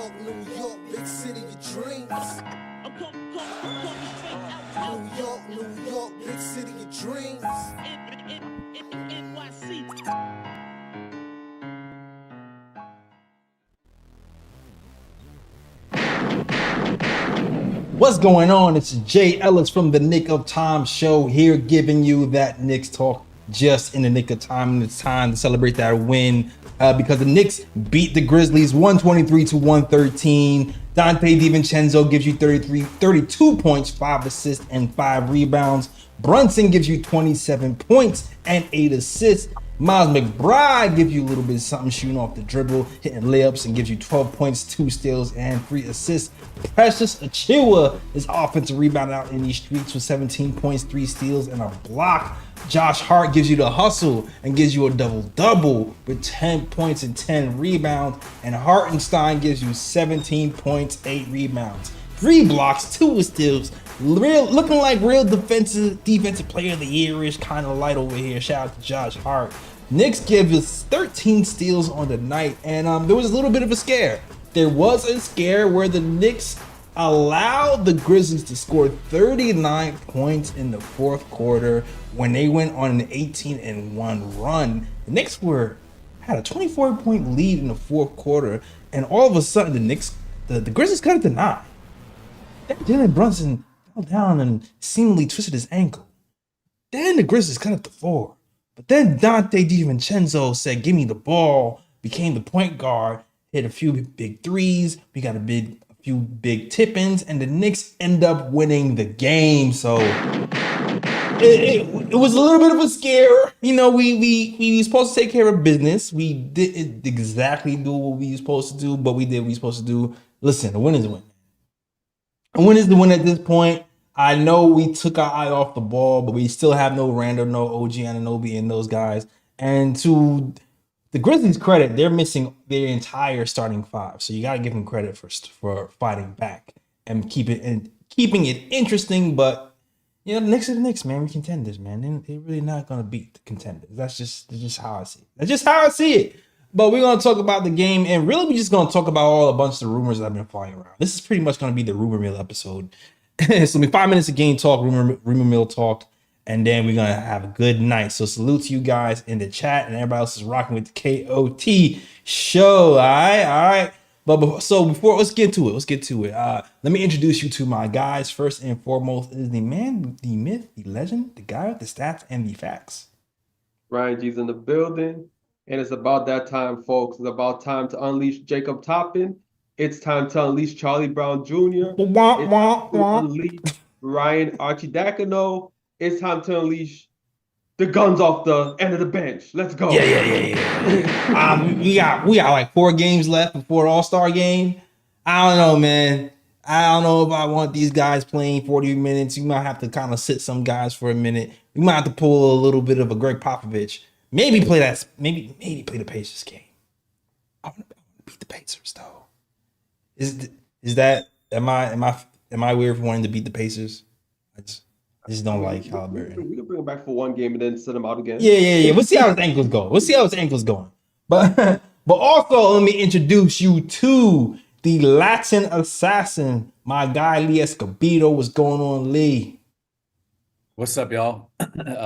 York, big city of dreams. New York, big city of dreams. What's going on? It's Jay Ellis from the Knick of Time show here, giving you that Knicks talk just in the nick of time. And it's time to celebrate that win because the Knicks beat the Grizzlies 123-113. Dante DiVincenzo gives you 32 points, 5 assists, and 5 rebounds. Brunson gives you 27 points and 8 assists. Miles McBride gives you a little bit of something, shooting off the dribble, hitting layups, and gives you 12 points, 2 steals, and 3 assists. Precious Achiuwa is offensive rebound out in these streets with 17 points, 3 steals, and a block. Josh Hart gives you the hustle and gives you a double-double with 10 points and 10 rebounds. And Hartenstein gives you 17 points, 8 rebounds, 3 blocks, 2 steals. Looking like real defensive player of the year-ish kind of light over here. Shout out to Josh Hart. Knicks give us 13 steals on the night, and there was a little bit of a scare. There was a scare where the Knicks allowed the Grizzlies to score 39 points in the fourth quarter when they went on an 18-1 run. The Knicks had a 24-point lead in the fourth quarter, and all of a sudden the Grizzlies cut it to 9. Then Jalen Brunson fell down and seemingly twisted his ankle. Then the Grizzlies cut it to 4. But then Dante DiVincenzo said, "Give me the ball," became the point guard, hit a few big threes. We got a few big tip-ins, and the Knicks end up winning the game. So it was a little bit of a scare. You know, we were supposed to take care of business. We didn't exactly do what we were supposed to do, but we did what we were supposed to do. Listen, a win is a win. A win is the win at this point. I know we took our eye off the ball, but we still have no Randall, no OG Anunoby, and those guys. And to the Grizzlies' credit, they're missing their entire starting 5. So you got to give them credit for fighting back and keeping it interesting. But you know, the Knicks are the Knicks, man. We contenders, man. They're really not gonna beat the contenders. That's just how I see it. That's just how I see it. But we're gonna talk about the game, and really we're just gonna talk about a bunch of rumors that have been flying around. This is pretty much gonna be the rumor mill episode. So 5 minutes of game talk, rumor mill talk, and then we're gonna have a good night. So salute to you guys in the chat, and everybody else is rocking with the KOT show. All right. But before let's get to it. Let me introduce you to my guys. First and foremost is the man, the myth, the legend, the guy with the stats and the facts. Ryan G's in the building, and it's about that time, folks. It's about time to unleash Jacob Toppin. It's time to unleash Charlie Brown Jr. It's time to unleash Ryan Archidakano. It's time to unleash the guns off the end of the bench. Let's go. Yeah. We got like 4 games left before the All-Star game. I don't know, man. I don't know if I want these guys playing 40 minutes. You might have to kind of sit some guys for a minute. You might have to pull a little bit of a Greg Popovich. Maybe play the Pacers game. I want to beat the Pacers though. Is that am I weird for wanting to beat the Pacers? I just don't like Halliburton. We can bring him back for 1 game and then send him out again. Yeah. We'll see how his ankles go. But also let me introduce you to the Latin assassin, my guy Lee Escobedo. What's going on, Lee? What's up, y'all?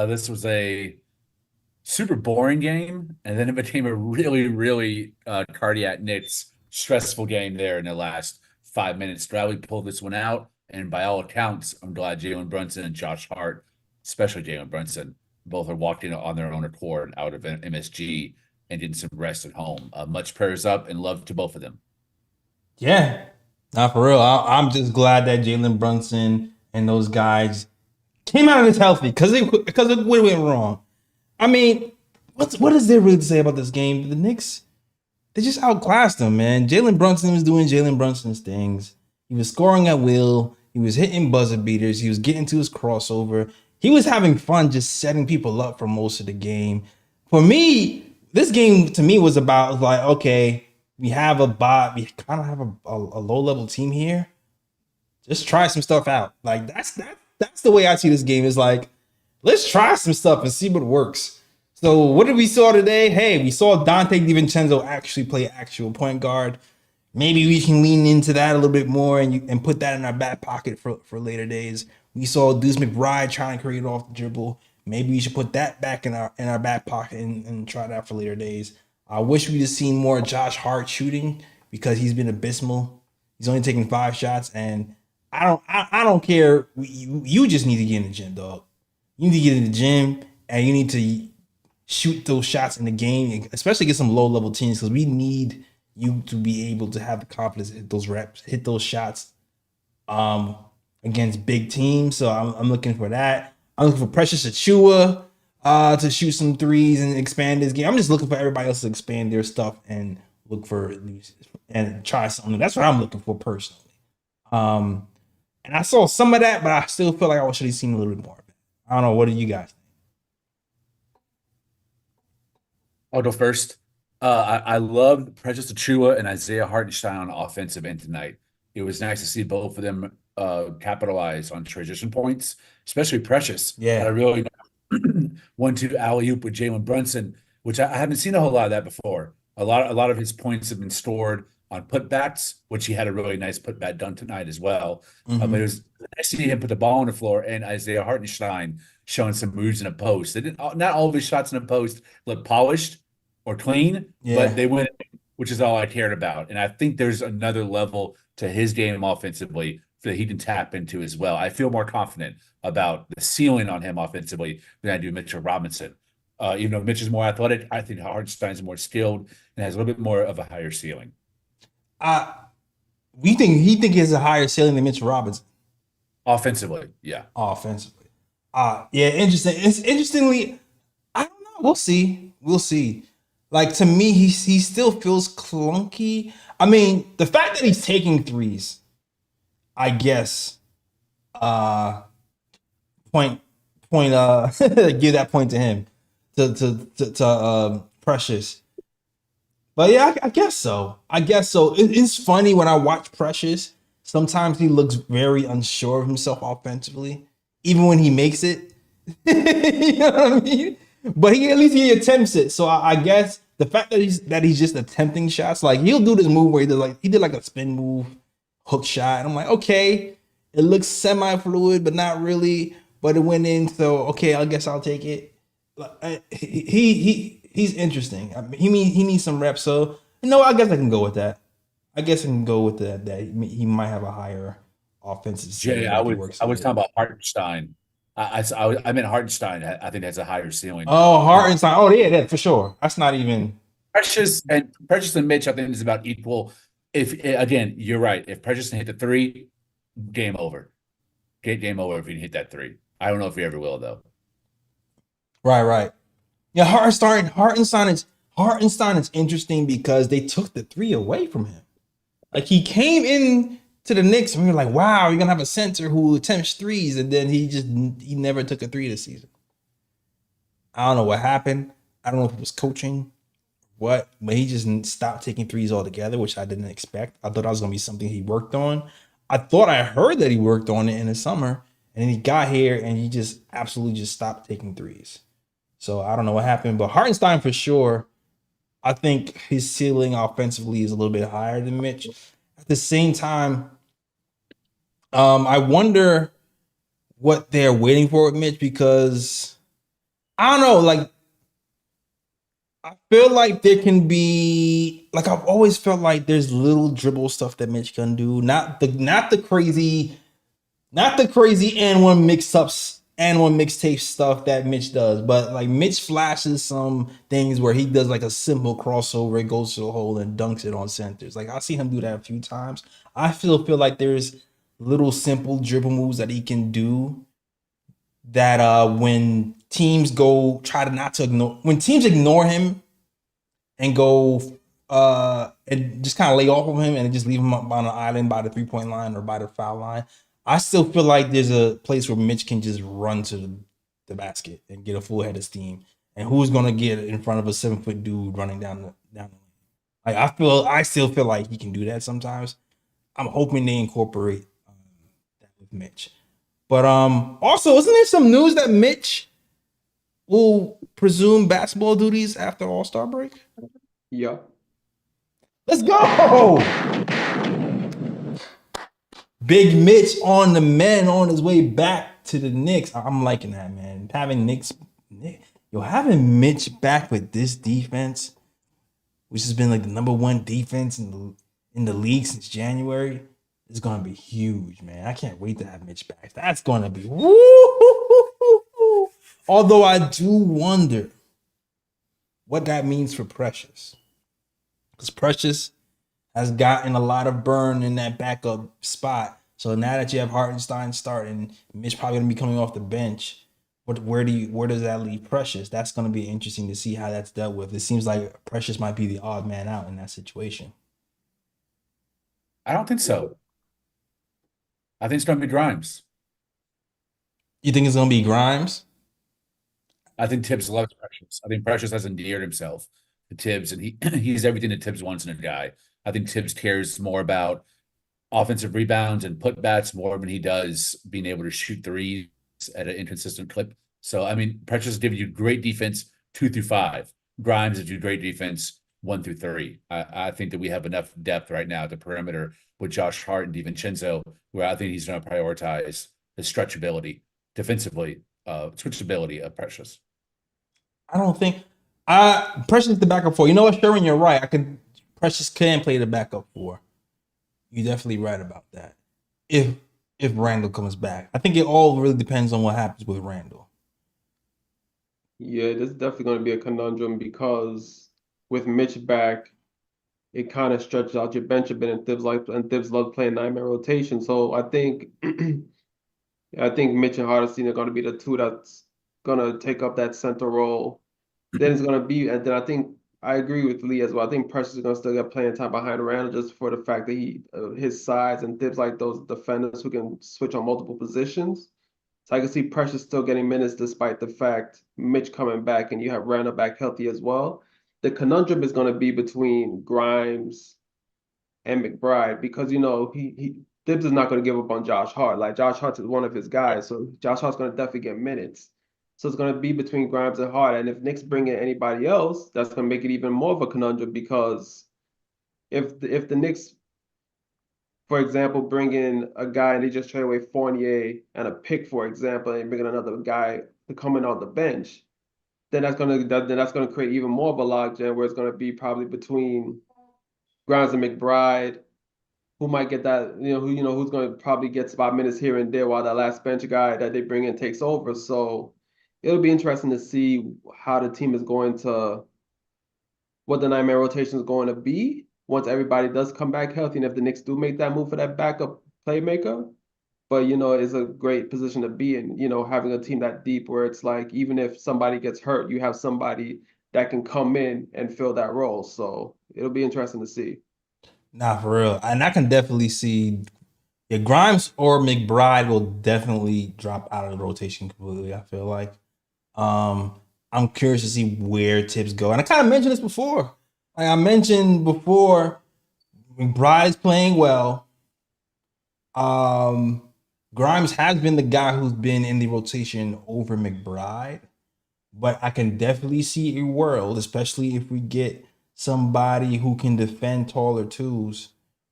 This was a super boring game, and then it became a really, really cardiac Knicks stressful game there in the last 5 minutes. Bradley pulled this one out, and by all accounts, I'm glad Jalen Brunson and Josh Hart, especially Jalen Brunson, both are walking on their own accord out of MSG and getting some rest at home. Much prayers up and love to both of them. Yeah, not for real. I'm just glad that Jalen Brunson and those guys came out of this healthy because it went wrong. I mean, what is there really to say about this game? The Knicks, they just outclassed them, man. Jalen Brunson was doing Jalen Brunson's things. He was scoring at will. He was hitting buzzer beaters. He was getting to his crossover. He was having fun just setting people up for most of the game. For me, this game to me was about like, okay, we have a bot. We kind of have a low-level team here. Just try some stuff out. Like that's the way I see this game. Is like, let's try some stuff and see what works. So what did we saw today? Hey, we saw Dante DiVincenzo actually play actual point guard. maybe we can lean into that a little bit more and put that in our back pocket for later days. We saw Deuce McBride trying to create off the dribble. Maybe we should put that back in our back pocket and try that for later days. I wish we'd have seen more Josh Hart shooting because he's been abysmal. He's only taking 5 shots, and I don't care. You just need to get in the gym, dog. You need to get in the gym and you need to shoot those shots in the game, especially against some low level teams, because we need you to be able to have the confidence to hit those reps, hit those shots against big teams. So I'm looking for that. I'm looking for Precious Achua to shoot some threes and expand his game. I'm just looking for everybody else to expand their stuff and look for and try something. That's what I'm looking for personally. And I saw some of that, but I still feel like I should have seen a little bit more of it. I don't know. What do you guys think? I'll go first. I loved Precious Achua and Isaiah Hartenstein on offensive end tonight. It was nice to see both of them capitalize on transition points, especially Precious. Yeah. Had a really 1-2 alley-oop with Jalen Brunson, which I haven't seen a whole lot of that before. A lot of his points have been stored on putbacks, which he had a really nice putback done tonight as well. But it was nice to see him put the ball on the floor and Isaiah Hartenstein showing some moves in a post. Not all of his shots in a post look polished or clean, but they went, which is all I cared about. And I think there's another level to his game offensively that he can tap into as well. I feel more confident about the ceiling on him offensively than I do Mitchell Robinson. Even though Mitch is more athletic, I think Hartenstein's more skilled and has a little bit more of a higher ceiling. He think he has a higher ceiling than Mitchell Robinson. Offensively, yeah. Offensively. Yeah, interesting. It's interestingly, I don't know. We'll see. We'll see. Like, to me, he still feels clunky. I mean, the fact that he's taking threes, I guess, give that point to him, to Precious. But yeah, I guess so. It's funny when I watch Precious. Sometimes he looks very unsure of himself offensively, even when he makes it. You know what I mean? But at least he attempts it. So I guess the fact that he's just attempting shots, like he'll do this move where he did like a spin move, hook shot. And I'm like, okay, it looks semi-fluid, but not really. But it went in, so okay, I guess I'll take it. He's interesting. I mean, he needs some reps. So I guess I can go with that. I guess I can go with that. That he might have a higher offensive. Jay, I was talking about Hartenstein. I meant Hartenstein. I think has a higher ceiling. Oh, Hartenstein. Oh, yeah, for sure. That's not even Precious and Mitch. I think is about equal. If again, you're right. If Precious can hit the 3, game over. Game over if he can hit that 3. I don't know if he ever will though. Right. Yeah, Hartenstein is interesting because they took the 3 away from him. Like, he came in to the Knicks and we were like, wow, you're gonna have a center who attempts threes, and then he never took a 3 this season. I don't know what happened. I don't know if it was coaching, but he just stopped taking threes altogether, which I didn't expect. I thought that was gonna be something he worked on. I thought I heard that he worked on it in the summer, and then he got here and he just absolutely just stopped taking threes. So I don't know what happened, but Hartenstein for sure, I think his ceiling offensively is a little bit higher than Mitch. At the same time, I wonder what they're waiting for with Mitch, because I don't know, like, I feel like there can be, like, I've always felt like there's little dribble stuff that Mitch can do, not the crazy and one mix-ups and one mixtape stuff that Mitch does, but like Mitch flashes some things where he does like a simple crossover, it goes to the hole and dunks it on centers. Like, I've seen him do that a few times. I still feel like there's little simple dribble moves that he can do that when teams ignore him and go and just kind of lay off of him and just leave him up on an island by the 3-point line or by the foul line, I still feel like there's a place where Mitch can just run to the basket and get a full head of steam. And who's gonna get in front of a 7-foot dude running down the lane? Like, I still feel like he can do that sometimes. I'm hoping they incorporate that with Mitch. But also, isn't there some news that Mitch will presume basketball duties after All-Star break? Yeah. Let's go. Big Mitch on the men on his way back to the Knicks. I'm liking that, man. Having having Mitch back with this defense, which has been like the number one defense in the league since January, is gonna be huge, man. I can't wait to have Mitch back. That's gonna be woo. Although I do wonder what that means for Precious, because Precious has gotten a lot of burn in that backup spot. So now that you have Hartenstein starting, Mitch probably gonna be coming off the bench. Where does that leave Precious? That's gonna be interesting to see how that's dealt with. It seems like Precious might be the odd man out in that situation. I don't think so. I think it's going to be Grimes. You think it's gonna be Grimes? I think Tibbs loves Precious. I think Precious has endeared himself to Tibbs, and he's everything that Tibbs wants in a guy. I think Tibbs cares more about offensive rebounds and putbacks more than he does being able to shoot threes at an inconsistent clip. So, I mean, Precious is giving you great defense 2 through 5. Grimes gives you great defense 1 through 3. I think that we have enough depth right now at the perimeter with Josh Hart and DiVincenzo, where I think he's going to prioritize the stretchability defensively, switchability of Precious. I don't think Precious is the backup four. You know what, Sherwin, you're right. Precious can play the backup four. You're definitely right about that. If Randall comes back, I think it all really depends on what happens with Randall. Yeah, this is definitely going to be a conundrum because with Mitch back, it kind of stretches out your bench a bit, and Thibs loves playing 9-man rotation. So I think Mitch and Hardesty are going to be the two that's going to take up that center role. Then it's going to be, and then I think I agree with Lee as well. I think Precious is going to still get playing time behind Randall just for the fact that his size and Thibs like those defenders who can switch on multiple positions. So I can see Precious still getting minutes despite the fact Mitch coming back and you have Randall back healthy as well. The conundrum is going to be between Grimes and McBride because he Thibs is not going to give up on Josh Hart. Like Josh Hart is one of his guys, so Josh Hart's going to definitely get minutes. So it's going to be between Grimes and Hart, and if Knicks bring in anybody else, that's going to make it even more of a conundrum because if the Knicks, for example, bring in a guy and they just trade away Fournier and a pick, for example, and bring in another guy to come in on the bench, then that's gonna create even more of a logjam where it's gonna be probably between Grimes and McBride, who might get that, who's gonna probably get 5 minutes here and there while that last bench guy that they bring in takes over. So it'll be interesting to see how the team is going to, what the 9-man rotation is going to be once everybody does come back healthy, and if the Knicks do make that move for that backup playmaker. But it's a great position to be in, having a team that deep where it's like even if somebody gets hurt, you have somebody that can come in and fill that role. So it'll be interesting to see. Nah, for real. And I can definitely see Grimes or McBride will definitely drop out of the rotation completely, I feel like. I'm curious to see where Tibbs go. And I kind of mentioned this before. Like I mentioned before, McBride's playing well. Grimes has been the guy who's been in the rotation over McBride, but I can definitely see a world, especially if we get somebody who can defend taller twos,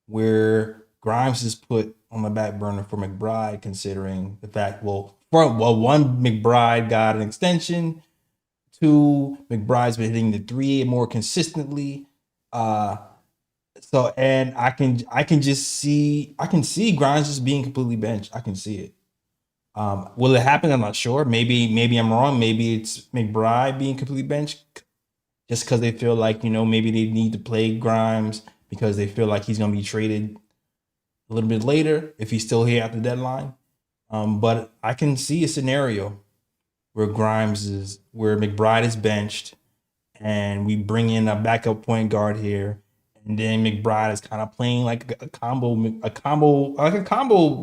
where Grimes is put on the back burner for McBride, considering the fact, one, McBride got an extension. 2, McBride's been hitting the 3 more consistently. So and I can see Grimes just being completely benched. I can see it. Will it happen? I'm not sure. Maybe I'm wrong. Maybe it's McBride being completely benched just because they feel like, maybe they need to play Grimes because they feel like he's gonna be traded a little bit later if he's still here at the deadline. But I can see a scenario where McBride is benched and we bring in a backup point guard here. And then McBride is kind of playing like a combo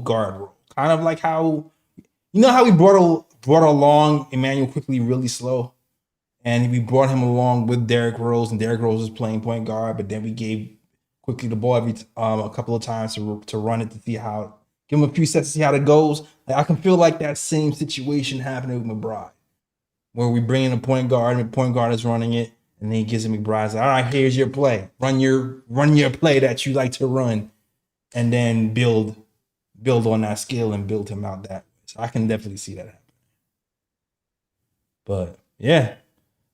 guard role, kind of like how we brought along Emmanuel Quickly really slow, and we brought him along with Derrick Rose, and Derrick Rose was playing point guard, but then we gave Quickly the ball a couple of times to run it to see how, give him a few sets to see how it goes. Like, I can feel like that same situation happening with McBride, where we bring in a point guard and the point guard is running it. And then he gives him McBride, like, all right, here's your play. Run your play that you like to run, and then build build on that skill and build him out that way. So I can definitely see that happen. But yeah,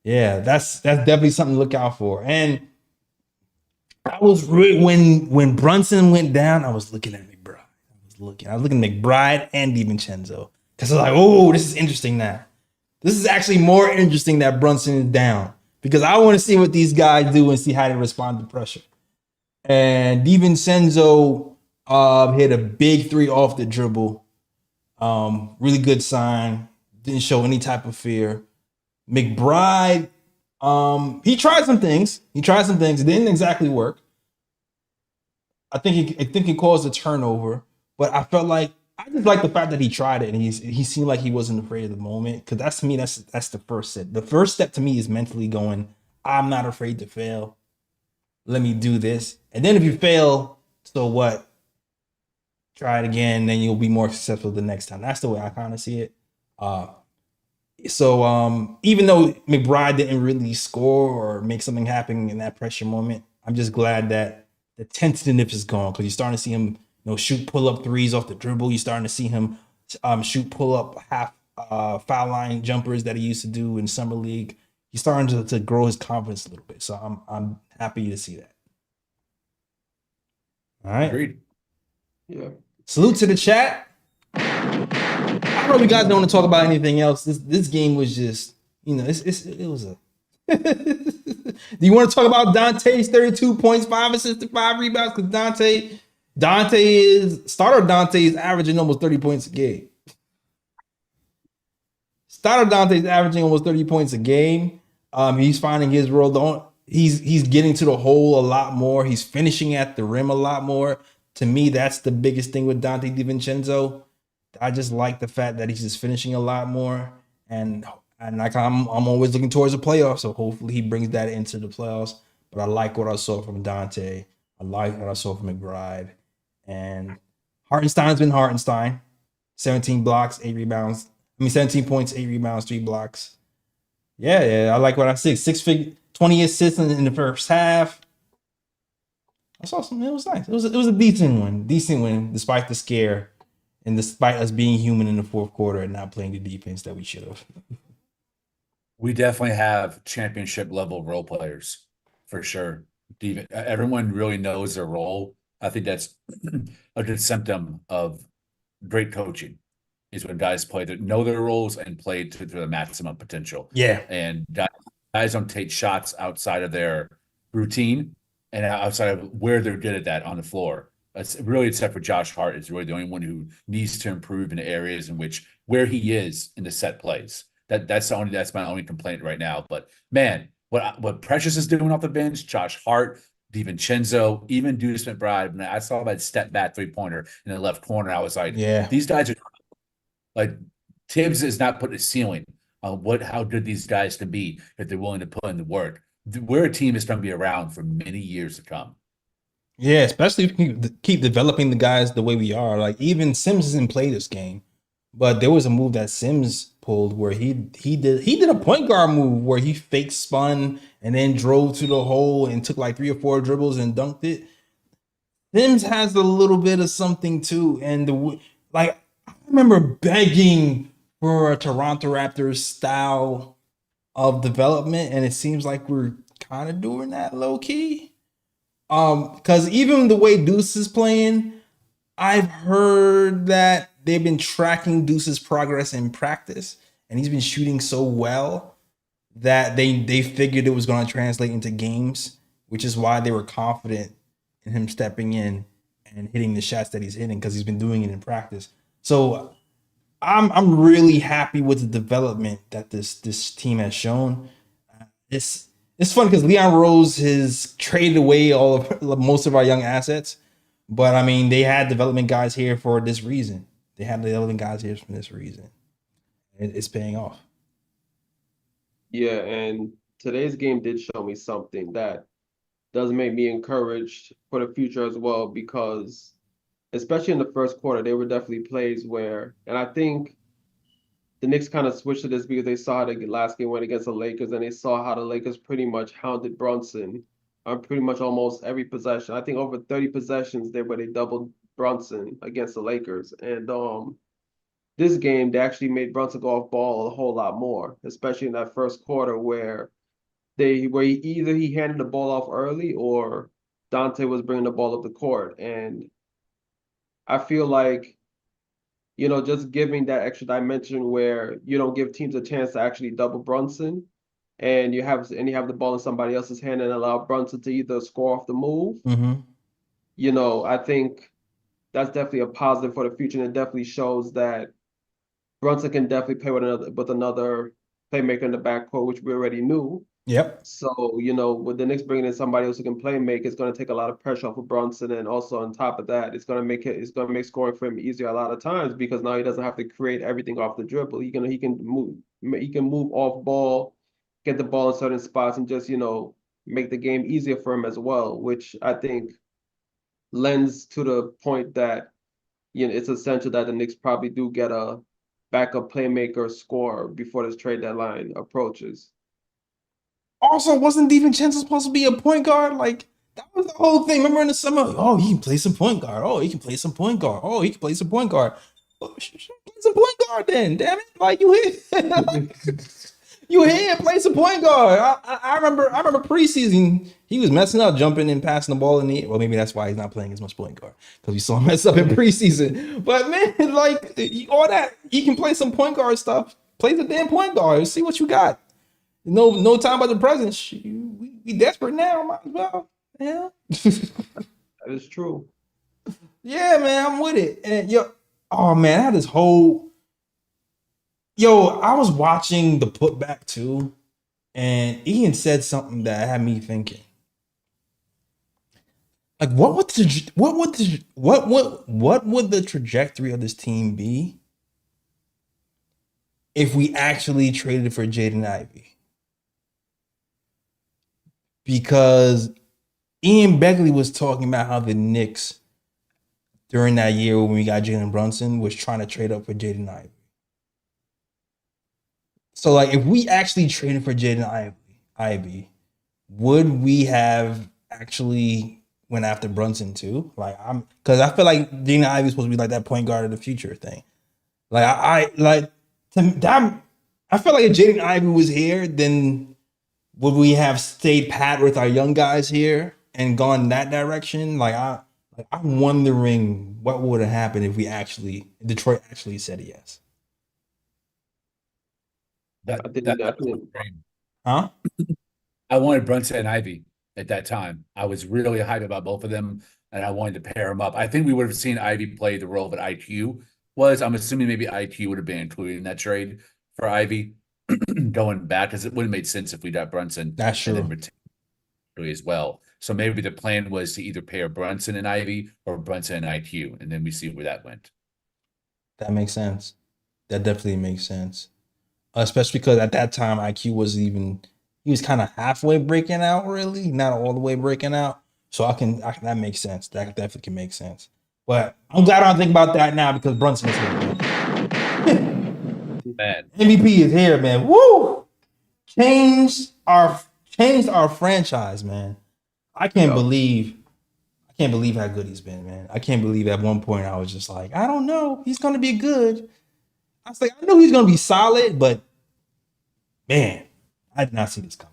that's definitely something to look out for. And I was really when Brunson went down, I was looking at McBride. I was looking at McBride and DiVincenzo because I was like, oh, this is interesting now. This is actually more interesting that Brunson is down because I want to see what these guys do and see how they respond to pressure. And DiVincenzo hit a big three off the dribble. Really good sign. Didn't show any type of fear. McBride, he tried some things. It didn't exactly work. I think he caused a turnover, but I felt like I just like the fact that he tried it and he seemed like he wasn't afraid of the moment. Because that's to me, that's the first step. The first step to me is mentally going, I'm not afraid to fail. Let me do this. And then if you fail, so what? Try it again, then you'll be more successful the next time. That's the way I kind of see it. So even though McBride didn't really score or make something happen in that pressure moment, I'm just glad that the tentativeness is gone because you're starting to see him, shoot pull-up threes off the dribble. You're starting to see him shoot pull-up half foul line jumpers that he used to do in summer league. He's starting to grow his confidence a little bit. So I'm happy to see that. All right. Agreed. Yeah. Salute to the chat. I don't know if you guys don't want to talk about anything else. This game was just, it was a. Do you want to talk about Dante's 32 points, 5 assists, 5 rebounds? Because Dante is averaging almost 30 points a game. Starter Dante's averaging almost 30 points a game. He's finding his role. He's getting to the hole a lot more. He's finishing at the rim a lot more. To me, that's the biggest thing with Dante DiVincenzo. I just like the fact that he's just finishing a lot more, and like I'm always looking towards the playoffs. So hopefully he brings that into the playoffs. But I like what I saw from Dante. I like what I saw from McBride, and Hartenstein's been Hartenstein. 17 blocks, 8 rebounds. 17 points, 8 rebounds, 3 blocks. Yeah, I like what I see. 20 assists in the first half. I saw something. It was nice. It was a decent win, despite the scare. And despite us being human in the fourth quarter and not playing the defense that we should have. We definitely have championship level role players for sure. Everyone really knows their role. I think that's a good symptom of great coaching is when guys know their roles and play to the maximum potential. Yeah. And guys don't take shots outside of their routine and outside of where they're good at that on the floor. That's really, except for Josh Hart, is really the only one who needs to improve in the areas in which where he is in the set plays. That's my only complaint right now. But man, what Precious is doing off the bench, Josh Hart, DiVincenzo, even Deuce McBride. When I saw that step back 3-pointer in the left corner, I was like, yeah, these guys are like Tibbs is not putting a ceiling on how good these guys can be if they're willing to put in the work. We're a team that's going to be around for many years to come. Yeah, especially if you keep developing the guys the way we are. Like even Sims doesn't play this game, but there was a move that Sims pulled where he did a point guard move where he fake spun and then drove to the hole and took like 3 or 4 dribbles and dunked it. Sims has a little bit of something too, and I remember begging for a Toronto Raptors style of development, and it seems like we're kind of doing that low key. Because even the way Deuce is playing, I've heard that they've been tracking Deuce's progress in practice, and he's been shooting so well that they figured it was going to translate into games, which is why they were confident in him stepping in and hitting the shots that he's hitting because he's been doing it in practice. So I'm really happy with the development that this team has shown. It's fun because Leon Rose has traded away most of our young assets, but I mean they had development guys here for this reason. It's paying off. Yeah, and today's game did show me something that does make me encouraged for the future as well, because especially in the first quarter, there were definitely plays where, and I think the Knicks kind of switched to this because they saw the last game went against the Lakers, and they saw how the Lakers pretty much hounded Brunson on pretty much almost every possession. I think over 30 possessions there where they doubled Brunson against the Lakers. And this game, they actually made Brunson go off ball a whole lot more, especially in that first quarter where either he handed the ball off early or Dante was bringing the ball up the court. And I feel like, just giving that extra dimension where you don't give teams a chance to actually double Brunson, and you have the ball in somebody else's hand and allow Brunson to either score off the move. I think that's definitely a positive for the future, and it definitely shows that Brunson can definitely play with another playmaker in the backcourt, which we already knew. Yep. So, with the Knicks bringing in somebody else who can play make, it's going to take a lot of pressure off of Brunson, and also on top of that, it's going to make scoring for him easier a lot of times because now he doesn't have to create everything off the dribble. He can move off ball, get the ball in certain spots, and just make the game easier for him as well, which I think lends to the point that it's essential that the Knicks probably do get a backup playmaker scorer before this trade deadline approaches. Also, wasn't DiVincenzo supposed to be a point guard? Like, that was the whole thing. Remember in the summer? Oh, he can play some point guard. Oh, he can play some point guard. Oh, he can play some point guard. Oh, play some point guard then. Damn it! Like you hit, you hit. Play some point guard. I remember preseason he was messing up, jumping and passing the ball in the. Well, maybe that's why he's not playing as much point guard because we saw him mess up in preseason. But man, like all that, he can play some point guard stuff. Play the damn point guard. See what you got. No time about the present. We desperate now. Might as well. Yeah. That is true. Yeah, man, I'm with it. And oh man, I had this whole. I was watching the putback too, and Ian said something that had me thinking. Like, what would the trajectory of this team be if we actually traded for Jaden Ivey? Because Ian Begley was talking about how the Knicks during that year when we got Jalen Brunson was trying to trade up for Jaden Ivey. So, like, if we actually traded for Jaden Ivey, would we have actually went after Brunson too? Because I feel like Jaden Ivey is supposed to be like that point guard of the future thing. Like, I feel like if Jaden Ivey was here, then would we have stayed pat with our young guys here and gone that direction? I'm wondering what would have happened if Detroit actually said yes. Huh? I wanted Brunson and Ivy at that time. I was really hyped about both of them, and I wanted to pair them up. I think we would have seen Ivy play the role that IQ was. I'm assuming maybe IQ would have been included in that trade for Ivy. Going back, because it wouldn't have made sense if we got Brunson. That's true. And then as well. So maybe the plan was to either pair Brunson and Ivy or Brunson and IQ, and then we see where that went. That makes sense. That definitely makes sense. Especially because at that time IQ he was kind of halfway breaking out, really, not all the way breaking out. So that makes sense. That definitely can make sense. But I'm glad I don't think about that now because Brunson is here. Man. MVP is here, man. Woo! Changed our franchise, man. I can't believe how good he's been, man. I can't believe at one point I was just like, I don't know, he's gonna be good. I was like, I know he's gonna be solid, but man, I did not see this coming.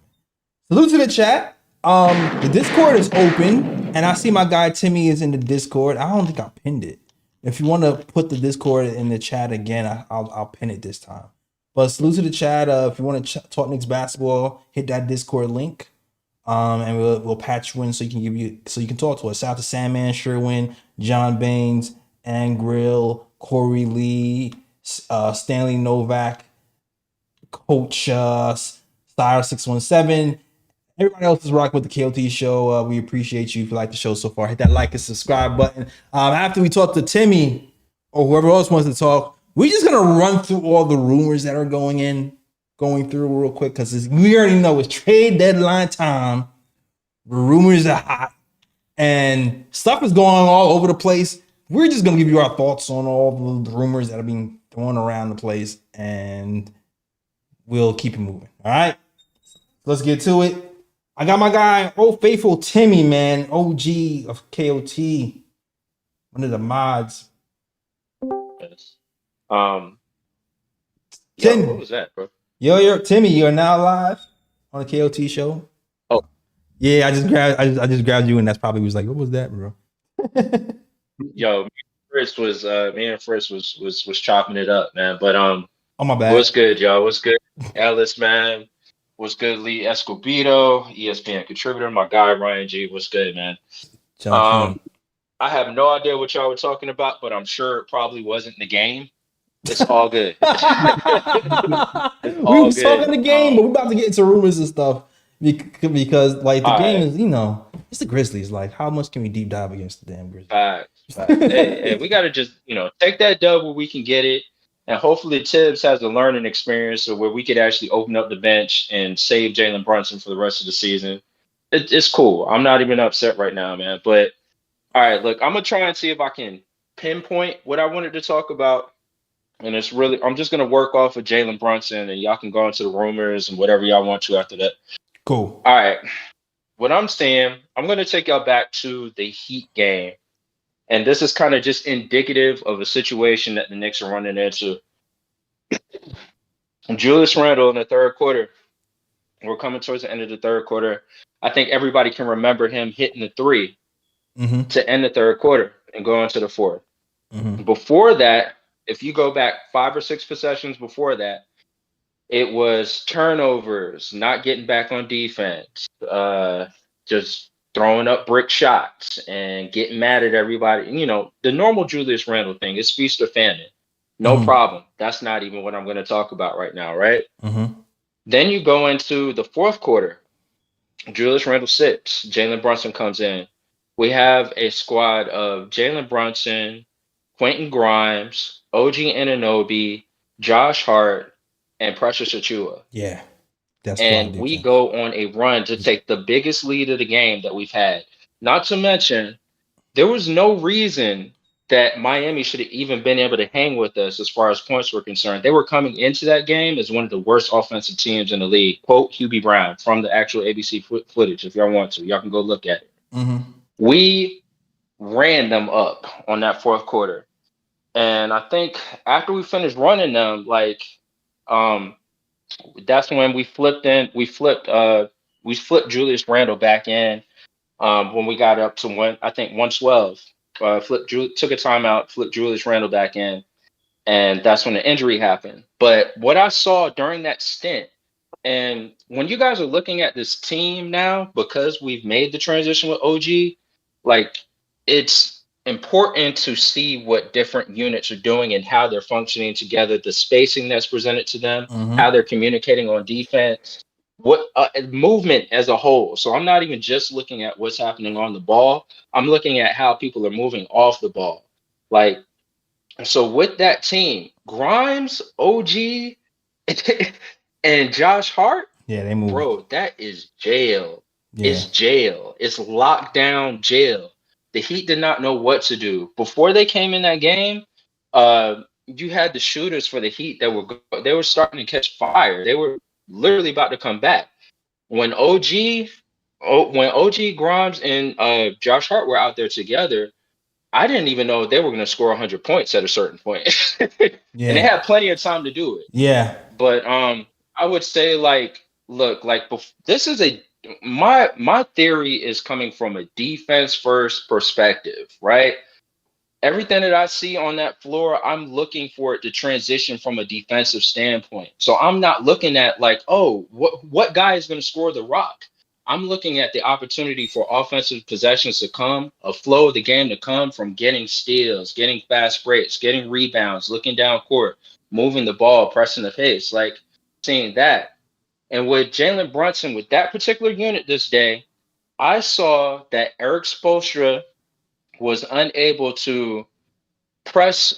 Salute to the chat. The Discord is open, and I see my guy Timmy is in the Discord. I don't think I pinned it. If you want to put the Discord in the chat again, I'll pin it this time. But salute to the chat. If you want to talk Knicks basketball, hit that Discord link, and we'll patch you in so you can talk to us. Shout out to Sandman, Sherwin, John Baines, Ann Grill, Corey Lee, Stanley Novak, Coach Style617. Everybody else is rocking with the KOT show. We appreciate you if you like the show so far. Hit that like and subscribe button. After we talk to Timmy or whoever else wants to talk, we're just gonna run through all the rumors that are going through real quick because we already know it's trade deadline time. The rumors are hot and stuff is going on all over the place. We're just gonna give you our thoughts on all the rumors that are being thrown around the place, and we'll keep it moving. All right, let's get to it. I got my guy, Old Faithful Timmy, man, OG of KOT, Under the mods. Yes. Tim, what was that, bro? Yo, Timmy, you're now live on the KOT show. Oh. Yeah, I just grabbed you, and that's probably was like, what was that, bro? Yo, me and Fritz was chopping it up, man. But Oh my bad. what's good, y'all? What's good, Ellis, man? What's good, Lee Escobedo, ESPN contributor, my guy Ryan G. What's good, man? I have no idea what y'all were talking about, but I'm sure it probably wasn't the game. It's all good. We was talking the game, but we're about to get into rumors and stuff because like the game is, it's the Grizzlies. Like, how much can we deep dive against the damn Grizzlies? Facts. Hey, we got to just, take that dub where we can get it. And hopefully Tibbs has a learning experience where we could actually open up the bench and save Jalen Brunson for the rest of the season. It's cool. I'm not even upset right now, man. But, all right, look, I'm going to try and see if I can pinpoint what I wanted to talk about. And it's really, I'm just going to work off of Jalen Brunson, and y'all can go into the rumors and whatever y'all want to after that. Cool. All right. What I'm saying, I'm going to take y'all back to the Heat game. And this is kind of just indicative of a situation that the Knicks are running into. Julius Randle in the third quarter. We're coming towards the end of the third quarter. I think everybody can remember him hitting the three to end the third quarter and go into the fourth. Before that, if you go back 5 or 6 possessions before that, it was turnovers, not getting back on defense, just throwing up brick shots and getting mad at everybody. The normal Julius Randle thing is feast or famine. No problem. That's not even what I'm going to talk about right now, right? Then you go into the fourth quarter. Julius Randle sits. Jalen Brunson comes in. We have a squad of Jalen Brunson, Quentin Grimes, OG Anunoby, Josh Hart, and Precious Achiuwa. Yeah. And we go on a run to take the biggest lead of the game that we've had. Not to mention, there was no reason that Miami should have even been able to hang with us as far as points were concerned. They were coming into that game as one of the worst offensive teams in the league. Quote Hubie Brown from the actual ABC footage. If y'all want to, y'all can go look at it. We ran them up on that fourth quarter. And I think after we finished running them, that's when we flipped Julius Randle back in when we got up to 112. Took a timeout, flipped Julius Randle back in, and that's when the injury happened. But what I saw during that stint, and when you guys are looking at this team now, because we've made the transition with OG, it's important to see what different units are doing and how they're functioning together, the spacing that's presented to them, how they're communicating on defense, what movement as a whole. So I'm not even just looking at what's happening on the ball. I'm looking at how people are moving off the ball. So with that team, Grimes, OG, and Josh Hart, they move. Bro, that is jail. It's jail. It's lockdown jail. The Heat did not know what to do. Before they came in that game, you had the shooters for the Heat that they were starting to catch fire. They were literally about to come back. When OG, Grimes, and Josh Hart were out there together, I didn't even know they were going to score 100 points at a certain point. And they had plenty of time to do it. Yeah. But I would say, this is my theory is coming from a defense first perspective, right? Everything that I see on that floor, I'm looking for it to transition from a defensive standpoint. So I'm not looking at what guy is going to score the rock. I'm looking at the opportunity for offensive possessions to come, a flow of the game to come from getting steals, getting fast breaks, getting rebounds, looking down court, moving the ball, pressing the pace, seeing that. And with Jalen Brunson, with that particular unit this day, I saw that Eric Spoelstra was unable to press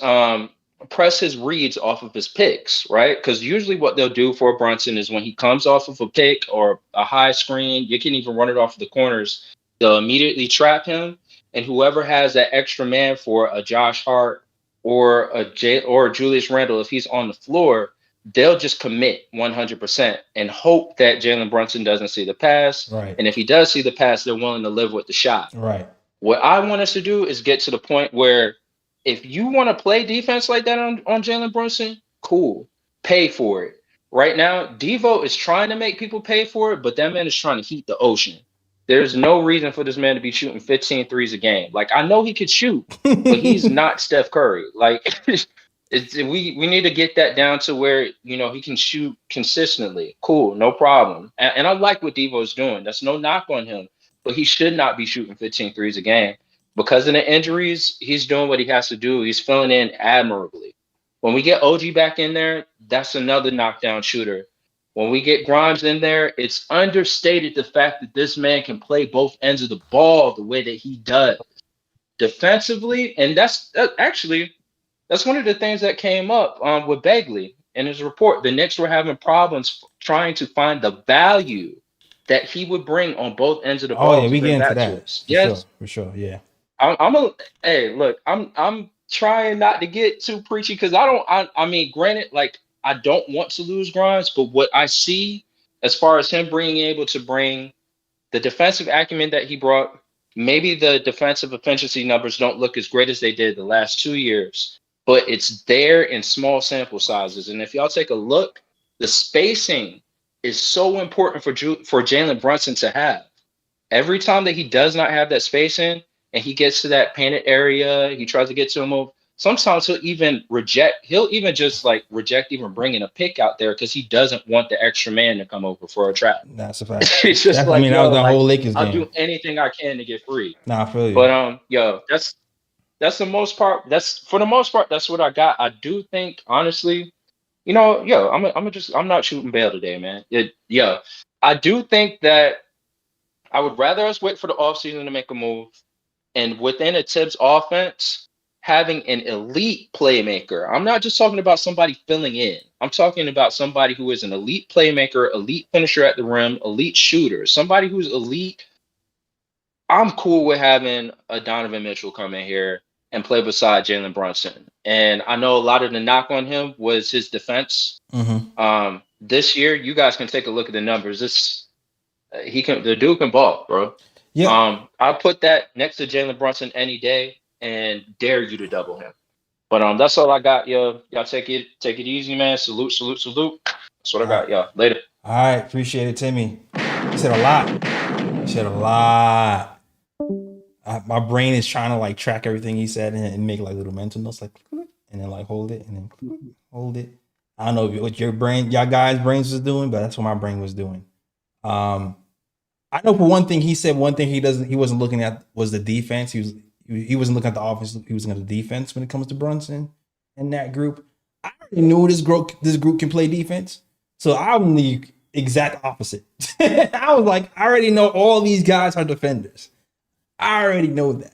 his reads off of his picks, right? Because usually what they'll do for Brunson is when he comes off of a pick or a high screen, you can even run it off of the corners, they'll immediately trap him. And whoever has that extra man for a Josh Hart or a Julius Randle, if he's on the floor, they'll just commit 100% and hope that Jalen Brunson doesn't see the pass. Right. And if he does see the pass, they're willing to live with the shot. Right. What I want us to do is get to the point where if you want to play defense like that on Jalen Brunson, cool. Pay for it. Right now, Devo is trying to make people pay for it, but that man is trying to heat the ocean. There's no reason for this man to be shooting 15 threes a game. Like, I know he could shoot, but he's not Steph Curry. Like, we need to get that down to where, he can shoot consistently. Cool, no problem. And I like what Devo's doing. That's no knock on him, but he should not be shooting 15 threes a game. Because of the injuries, he's doing what he has to do. He's filling in admirably. When we get OG back in there, that's another knockdown shooter. When we get Grimes in there, it's understated the fact that this man can play both ends of the ball the way that he does defensively. And that's one of the things that came up with Begley in his report. The Knicks were having problems trying to find the value that he would bring on both ends of the ball. Oh yeah, we get into that. Yes, for sure. Yeah. Hey, look, I'm trying not to get too preachy because I mean, granted, like, I don't want to lose Grimes, but what I see as far as him being able to bring the defensive acumen that he brought, maybe the defensive efficiency numbers don't look as great as they did the last 2 years, but it's there in small sample sizes. And if y'all take a look, the spacing is so important for Jalen Brunson to have. Every time that he does not have that spacing and he gets to that painted area, he tries to get to a move. Sometimes he'll even just reject even bringing a pick out there because he doesn't want the extra man to come over for a trap. That's a fact. It's just that was the whole Lakers game. I'll do anything I can to get free. Nah, I feel you. But that's the most part. For the most part, that's what I got. I do think, honestly, I'm not shooting bail today, man. I do think that I would rather us wait for the offseason to make a move. And within a Tibbs offense, having an elite playmaker. I'm not just talking about somebody filling in. I'm talking about somebody who is an elite playmaker, elite finisher at the rim, elite shooter, somebody who's elite. I'm cool with having a Donovan Mitchell come in here and play beside Jalen Brunson. And I know a lot of the knock on him was his defense. Mm-hmm. This year, you guys can take a look at the numbers. The dude can ball, bro. Yeah. I'll put that next to Jalen Brunson any day and dare you to double him. But that's all I got, yo. Y'all take it easy, man. Salute. That's what I got, y'all. Later. All right, appreciate it, Timmy. You said a lot. My brain is trying to like track everything he said and make like little mental notes, like, and then like hold it and then hold it. I don't know what y'all guys' brains was doing, but that's what my brain was doing. I know for one thing, he said one thing he wasn't looking at was the defense. He wasn't looking at the offense. He was looking at the defense when it comes to Brunson and that group. I already knew this group can play defense, so I'm the exact opposite. I was like, I already know all these guys are defenders. I already know that.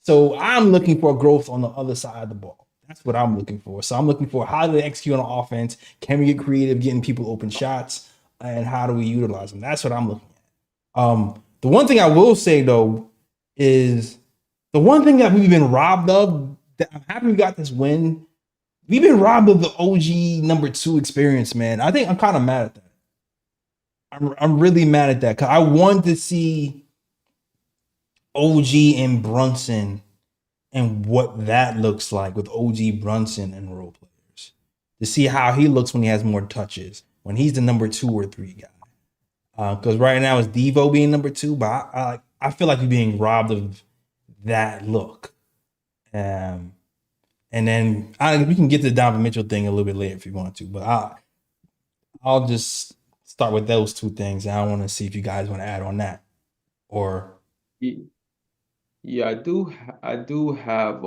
So I'm looking for growth on the other side of the ball. That's what I'm looking for. So I'm looking for how do they execute on offense? Can we get creative, getting people open shots, and how do we utilize them? That's what I'm looking at. The one thing I will say though is the one thing that we've been robbed of. That I'm happy we got this win. We've been robbed of the OG number 2 experience, man. I think I'm kind of mad at that. I'm really mad at that because I wanted to see OG and Brunson and what that looks like with OG, Brunson, and role players to see how he looks when he has more touches, when he's the number 2 or 3 guy. Because right now it's Devo being number 2, but I feel like we're being robbed of that look. And then we can get to the Donovan Mitchell thing a little bit later if you want to, but I'll just start with those 2 things. I want to see if you guys want to add on that or. Yeah, I do have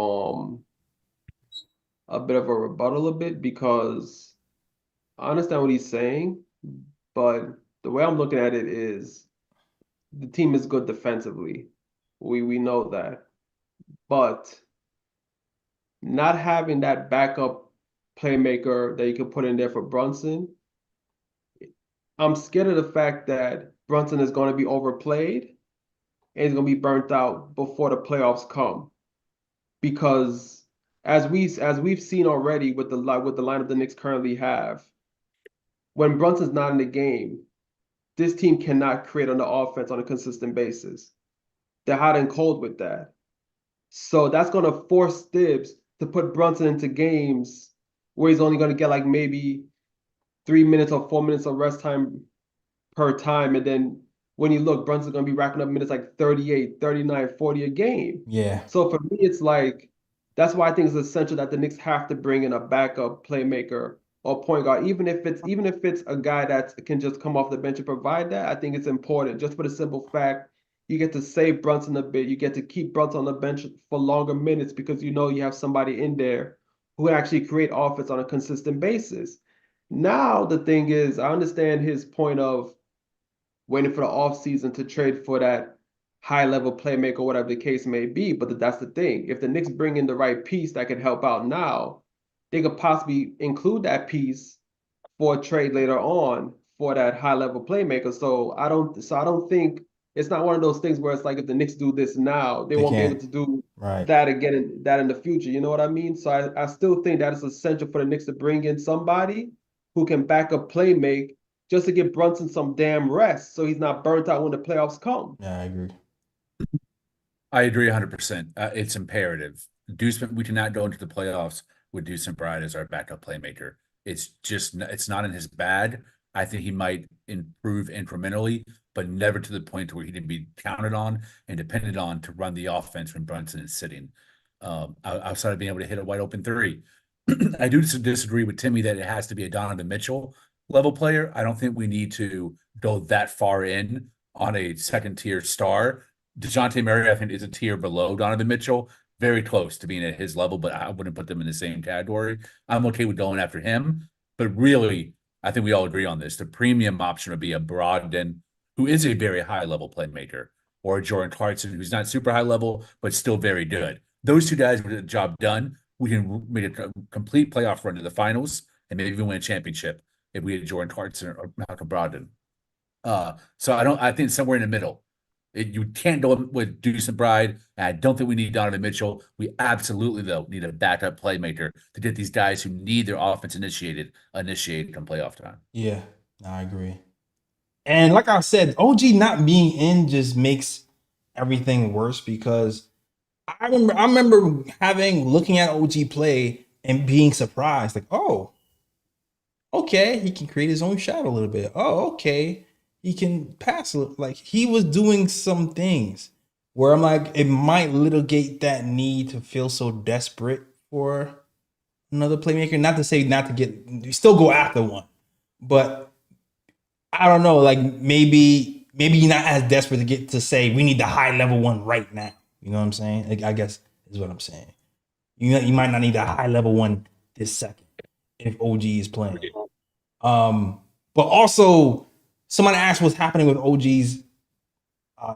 a bit of a rebuttal because I understand what he's saying, but the way I'm looking at it is the team is good defensively. We know that. But not having that backup playmaker that you can put in there for Brunson, I'm scared of the fact that Brunson is going to be overplayed and he's going to be burnt out before the playoffs come. Because as we've seen already with the lineup the Knicks currently have, when Brunson's not in the game, this team cannot create on the offense on a consistent basis. they're hot and cold with that. So that's going to force Thibs to put Brunson into games where he's only going to get like maybe 3 minutes or 4 minutes of rest time per time. And then when you look, Brunson's going to be racking up minutes like 38, 39, 40 a game. Yeah. So for me, it's like, that's why I think it's essential that the Knicks have to bring in a backup playmaker or point guard, even if it's a guy that can just come off the bench and provide that. I think it's important just for the simple fact you get to save Brunson a bit. You get to keep Brunson on the bench for longer minutes because you know you have somebody in there who actually create offense on a consistent basis. Now the thing is, I understand his point of waiting for the offseason to trade for that high-level playmaker, whatever the case may be. But that's the thing. If the Knicks bring in the right piece that can help out now, they could possibly include that piece for a trade later on for that high-level playmaker. So I don't think it's not one of those things where it's like if the Knicks do this now, they won't be able to do that again in the future. You know what I mean? So I still think that it's essential for the Knicks to bring in somebody who can back up playmake just to give Brunson some damn rest so he's not burnt out when the playoffs come. Yeah, I agree. I agree 100%. It's imperative. We cannot go into the playoffs with Deuce McBride as our backup playmaker. It's not in his bag. I think he might improve incrementally, but never to the point where he can be counted on and depended on to run the offense when Brunson is sitting. Outside of being able to hit a wide open three. I do disagree with Timmy that it has to be a Donovan Mitchell level player. I don't think we need to go that far in on a second tier star. DeJounte Murray, I think, is a tier below Donovan Mitchell, very close to being at his level, but I wouldn't put them in the same category. I'm okay with going after him, but really, I think we all agree on this. The premium option would be a Brogdon, who is a very high level playmaker, or a Jordan Clarkson, who's not super high level, but still very good. Those two guys would get the job done. We can make a complete playoff run to the finals and maybe even win a championship if we had Jordan Clarkson or Malcolm Brogdon. So I think somewhere in the middle. You can't go with Deuce McBride. I don't think we need Donovan Mitchell. We absolutely, though, need a backup playmaker to get these guys who need their offense initiated come playoff time. Yeah, I agree. And like I said, OG not being in just makes everything worse because I remember looking at OG play and being surprised, like, oh, okay, he can create his own shot a little bit. Oh, okay, he can pass. Like he was doing some things where I'm like, it might litigate that need to feel so desperate for another playmaker. Not to say you still go after one, but I don't know. Like maybe you're not as desperate to say we need the high level one right now. You know what I'm saying? Like, I guess is what I'm saying. You might not need a high level one this second if OG is playing. But also somebody asked what's happening with OG's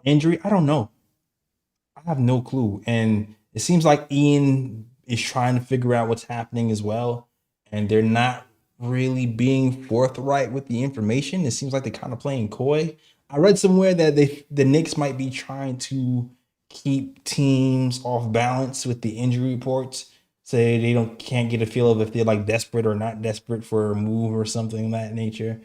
injury. I don't know. I have no clue. And it seems like Ian is trying to figure out what's happening as well. And they're not really being forthright with the information. It seems like they're kind of playing coy. I read somewhere that the Knicks might be trying to keep teams off balance with the injury reports, so they can't get a feel of if they're like desperate or not desperate for a move or something of that nature.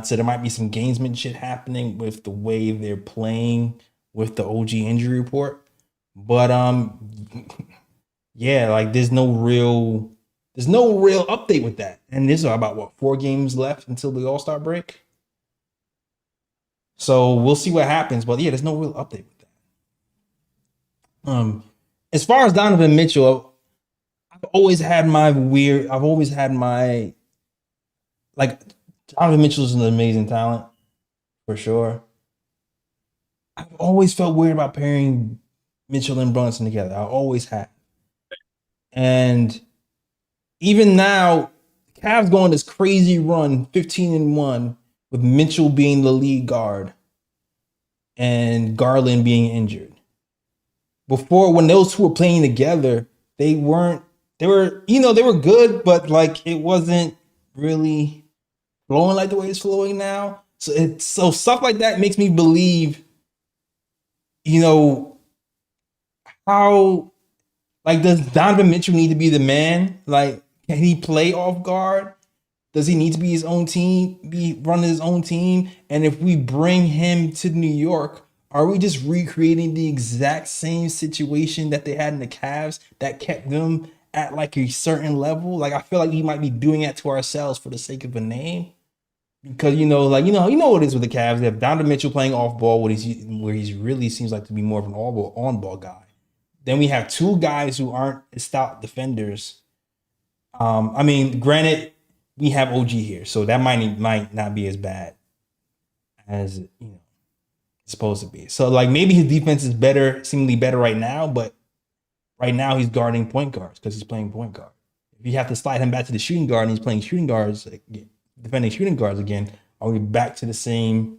So there might be some gamesmanship happening with the way they're playing with the OG injury report. But yeah, like there's no real update with that. And there's about 4 games left until the All-Star break. So we'll see what happens. But yeah, there's no real update with that. As far as Donovan Mitchell, I've always had my like Donovan Mitchell's an amazing talent for sure. I've always felt weird about pairing Mitchell and Brunson together. I always have. And even now, Cavs going this crazy run, 15-1, with Mitchell being the lead guard and Garland being injured. Before, when those two were playing together, they were good, but like it wasn't really flowing like the way it's flowing now. So stuff like that makes me believe, how like does Donovan Mitchell need to be the man? Like, can he play off guard? Does he need to be his own team, running his own team? And if we bring him to New York, Are we just recreating the exact same situation that they had in the Cavs that kept them at like a certain level? Like I feel like we might be doing that to ourselves for the sake of a name. Because what it is with the Cavs. They have Donovan Mitchell playing off ball, where he's really seems like to be more of an on ball guy. Then we have two guys who aren't stout defenders. I mean, granted, we have OG here, so that might not be as bad as it's supposed to be. So like maybe his defense is better, seemingly better right now, but right now he's guarding point guards because he's playing point guard. If you have to slide him back to the shooting guard and he's playing shooting guards again, defending shooting guards again, are we back to the same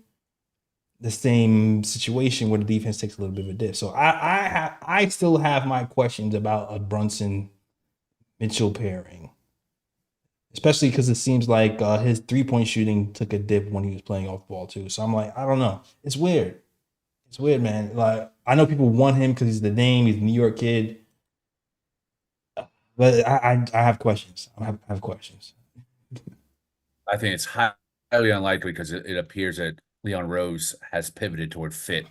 situation where the defense takes a little bit of a dip? So I still have my questions about a Brunson Mitchell pairing, especially because it seems like his 3-point shooting took a dip when he was playing off ball too. So I'm like, I don't know. It's weird. It's weird, man. Like I know people want him because he's the name, he's a New York kid, but I have questions. I have questions. I think it's highly unlikely because it appears that Leon Rose has pivoted toward fit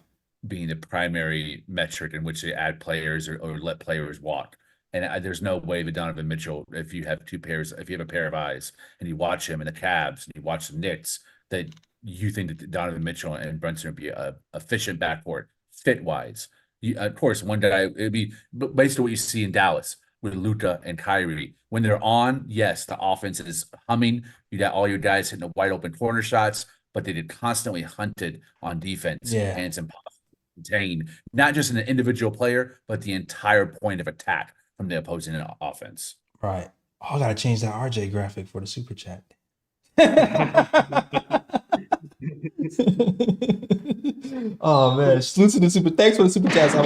being the primary metric in which they add players or let players walk. And there's no way that Donovan Mitchell, if you have a pair of eyes and you watch him in the Cavs and you watch the Knicks, that you think that Donovan Mitchell and Brunson would be a efficient backcourt fit wise. Of course, one day it'd be based on what you see in Dallas with Luka and Kyrie. When they're on, yes, the offense is humming. You got all your guys hitting the wide open corner shots, but they did constantly hunted on defense. Yeah. And it's impossible to contain not just an individual player, but the entire point of attack from the opposing offense. Right. Oh, I gotta change that RJ graphic for the super chat. Oh man, salute to the super. Thanks for the super chats. I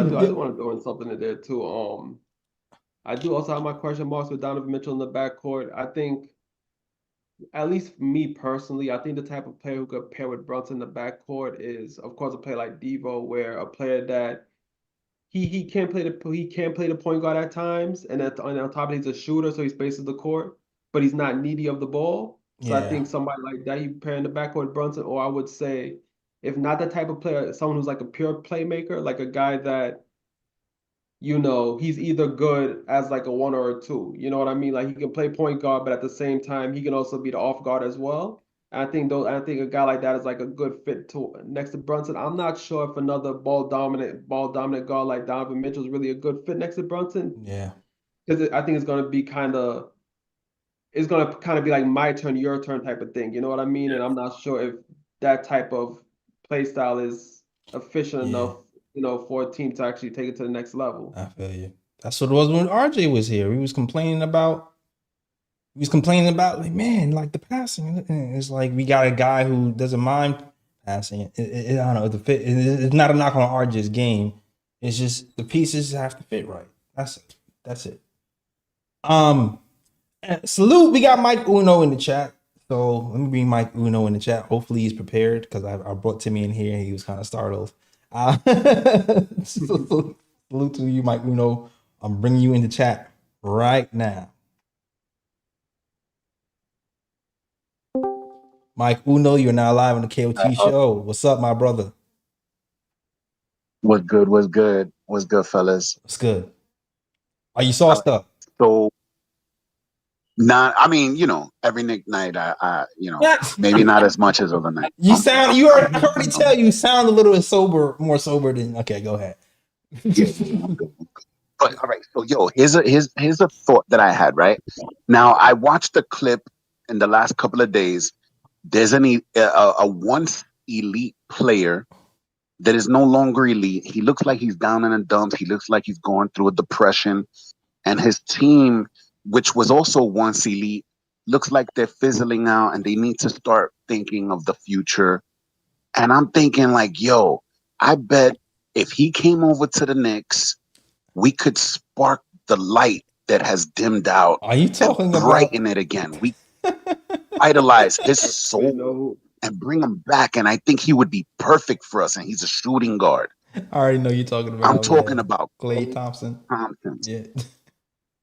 do want to throw in something in there too. I do also have my question marks with Donovan Mitchell in the backcourt. I think, at least for me personally, I think the type of player who could pair with Brunson in the backcourt is, of course, a player like Devo, where a player that he can play the point guard at times, and on top of it, he's a shooter, so he spaces the court, but he's not needy of the ball. So I think somebody like that you pair in the backcourt with Brunson, or I would say, if not that type of player, someone who's like a pure playmaker, like a guy that, he's either good as like a 1 or a 2. You know what I mean? Like he can play point guard, but at the same time, he can also be the off guard as well. And I think a guy like that is like a good fit next to Brunson. I'm not sure if another ball dominant guard like Donovan Mitchell is really a good fit next to Brunson. Yeah. Because I think it's going to be kind of be like my turn, your turn type of thing. You know what I mean? And I'm not sure if that type of play style is efficient enough, for a team to actually take it to the next level. I feel you. That's what it was when RJ was here. He was complaining about like, man, like the passing. It's like we got a guy who doesn't mind passing. I don't know. It's not a knock on RJ's game. It's just the pieces have to fit right. That's it. Salute. We got Mike Uno in the chat. So let me bring Mike Uno in the chat. Hopefully he's prepared because I brought Timmy in here and he was kind of startled. Salute to you, Mike Uno. I'm bringing you in the chat right now. Mike Uno, you're now live on the KOT show. What's up, my brother? What's good? What's good? What's good, fellas? What's good? Oh, you saw stuff. So, I mean, every Knick night, maybe not as much as other night. I already tell you sound a little more sober than. Okay, go ahead. But all right, so here's a thought that I had. Right now, I watched the clip in the last couple of days. There's a once elite player that is no longer elite. He looks like he's down in the dumps. He looks like he's going through a depression, and his team, which was also once elite, looks like they're fizzling out, and they need to start thinking of the future. And I'm thinking like, I bet if he came over to the Knicks, we could spark the light that has dimmed out. Are you talking about brighten it again? We idolize his soul and bring him back, and I think he would be perfect for us. And he's a shooting guard. I already know you're talking about. I'm talking about Klay Thompson. Yeah,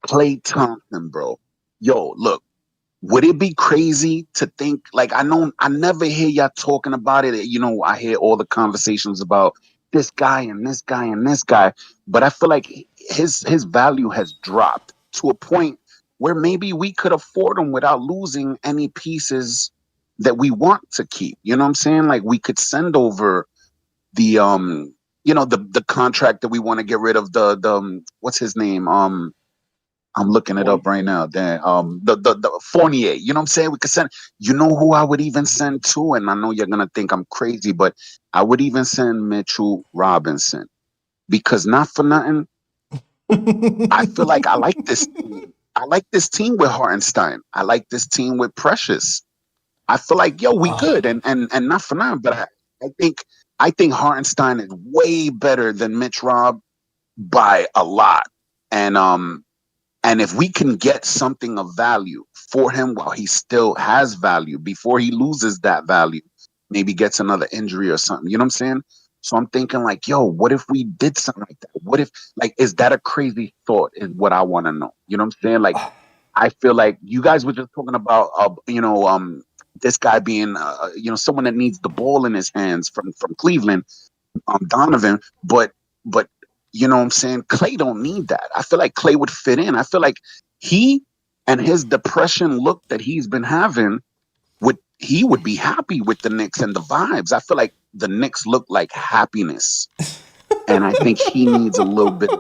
Klay Thompson, bro. Look, would it be crazy to think, like, I know I never hear y'all talking about it. You know, I hear all the conversations about this guy and this guy and this guy, but I feel like his value has dropped to a point where maybe we could afford him without losing any pieces that we want to keep. You know what I'm saying? Like, we could send over the the contract that we want to get rid of, the what's his name? I'm looking it up right now. The Fournier. You know what I'm saying? We could send. You know who I would even send to, and I know you're gonna think I'm crazy, but I would even send Mitchell Robinson, because not for nothing, I feel like I like this team. I like this team with Hartenstein. I like this team with Precious. I feel like, yo, we good, and not for nothing, but I think Hartenstein is way better than Mitch Rob by a lot, and if we can get something of value for him while he still has value, before he loses that value, maybe gets another injury or something, you know what I'm saying? So I'm thinking, like, yo, what if we did something like that? What if, like, is that a crazy thought, is what I want to know. You know what I'm saying? Like, I feel like you guys were just talking about, this guy being, someone that needs the ball in his hands from Cleveland, Donovan, but you know what I'm saying? Clay don't need that. I feel like Clay would fit in. I feel like he and his depression look that he's been having, he would be happy with the Knicks and the vibes. I feel like the Knicks look like happiness. And I think he needs a little bit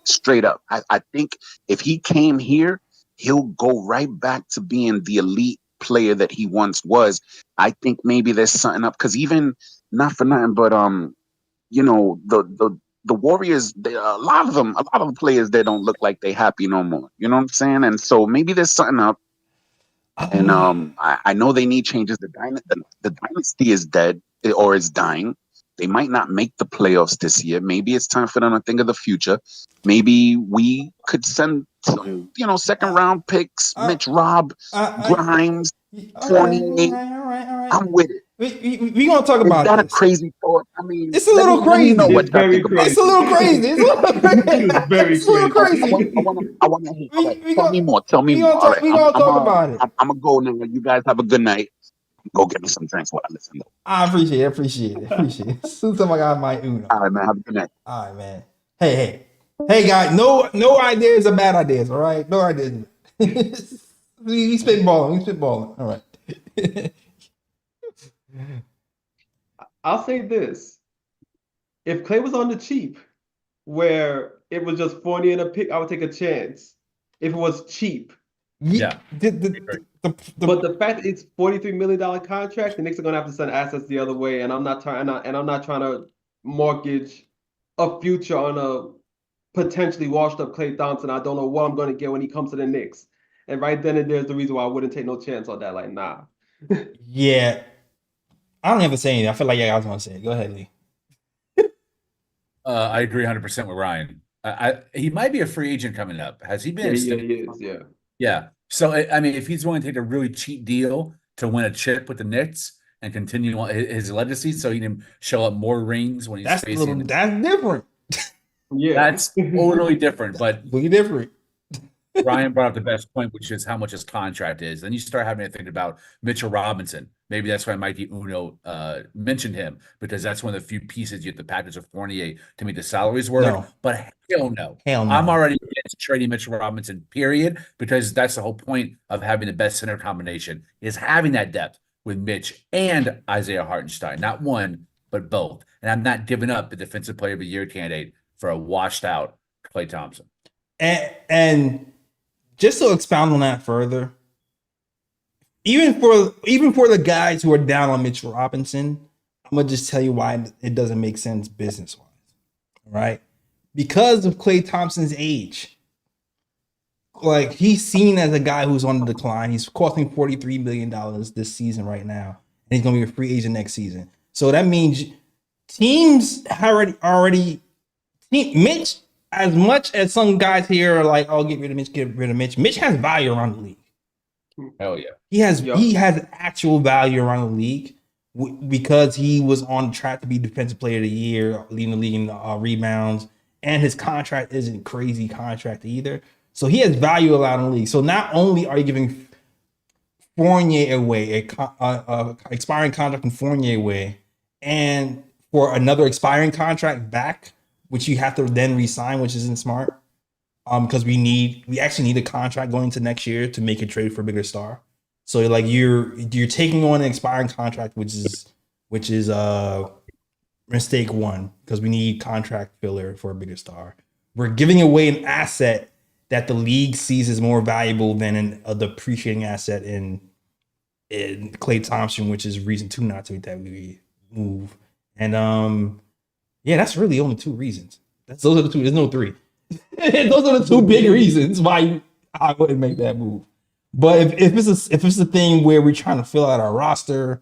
straight up. I think if he came here, he'll go right back to being the elite player that he once was. I think maybe there's something up, because even, not for nothing, but the Warriors, a lot of the players, they don't look like they happy no more. You know what I'm saying? And so maybe there's something up. And I know they need changes. The dynasty is dead, or is dying. They might not make the playoffs this year. Maybe it's time for them to think of the future. Maybe we could send some, second round picks, Mitch Rob, Grimes, 28. All right. I'm with it. We gonna talk about Is that this. a crazy thought? I mean, It's a little crazy. Know what It's very crazy. It's a little crazy. It's very It's a little crazy. I want to hear. Tell me more. Tell me more. All right, We gonna talk about it. I'm gonna go now. You guys have a good night. Go get me some drinks while I listen. I appreciate it. Soon as I got my Uno. All right, man. Have a good night. All right, man. Hey, guys. No ideas are bad ideas. All right, no ideas. we spitballing. All right. I'll say this. If Clay was on the cheap, where it was just Fournier and a pick, I would take a chance. If it was cheap. Yeah. But the fact that it's $43 million contract, the Knicks are gonna have to send assets the other way, and I'm not trying to mortgage a future on a potentially washed up Klay Thompson. I don't know what I'm gonna get when he comes to the Knicks. And right then and there's the reason why I wouldn't take no chance on that. Like, nah. Yeah. I don't have to say anything. I feel like I was gonna say it. Go ahead, Lee. I agree 100% with Ryan. He might be a free agent coming up. Has he been? Yeah, he is. Yeah. Yeah. So, I mean, if he's willing to take a really cheap deal to win a chip with the Knicks and continue on his legacy, so he can show up more rings when he's That's different. Yeah. That's totally different. But Completely different. Ryan brought up the best point, which is how much his contract is. Then you start having to think about Mitchell Robinson. Maybe that's why Mikey Uno mentioned him, because that's one of the few pieces you have to package with Fournier to make the salaries work. No. But hell no. Hell no. I'm already against trading Mitchell Robinson, period, because that's the whole point of having the best center combination, is having that depth with Mitch and Isaiah Hartenstein. Not one, but both. And I'm not giving up the Defensive Player of the Year candidate for a washed-out Klay Thompson. And just to expound on that further, even for the guys who are down on Mitchell Robinson, I'm gonna just tell you why it doesn't make sense business-wise, right? Because of Klay Thompson's age. Like, he's seen as a guy who's on the decline. He's costing $43 million this season right now, and he's gonna be a free agent next season. So that means teams already Mitch. As much as some guys here are like, "Oh, get rid of Mitch." Mitch has value around the league. Hell yeah. He has actual value around the league because he was on track to be Defensive Player of the Year, leading the league in rebounds, and his contract isn't crazy contract either. So he has value around the league. So not only are you giving Fournier away, expiring contract from Fournier away, and for another expiring contract back, which you have to then re-sign, which isn't smart. Because we actually need a contract going into next year to make a trade for a bigger star. So like you're taking on an expiring contract, which is mistake one, because we need contract filler for a bigger star. We're giving away an asset that the league sees as more valuable than a depreciating asset in Klay Thompson, which is reason two not to make that we move. And yeah, that's really only two reasons. Those are the two. There's no three. Those are the two big reasons why I wouldn't make that move. But if it's a thing where we're trying to fill out our roster,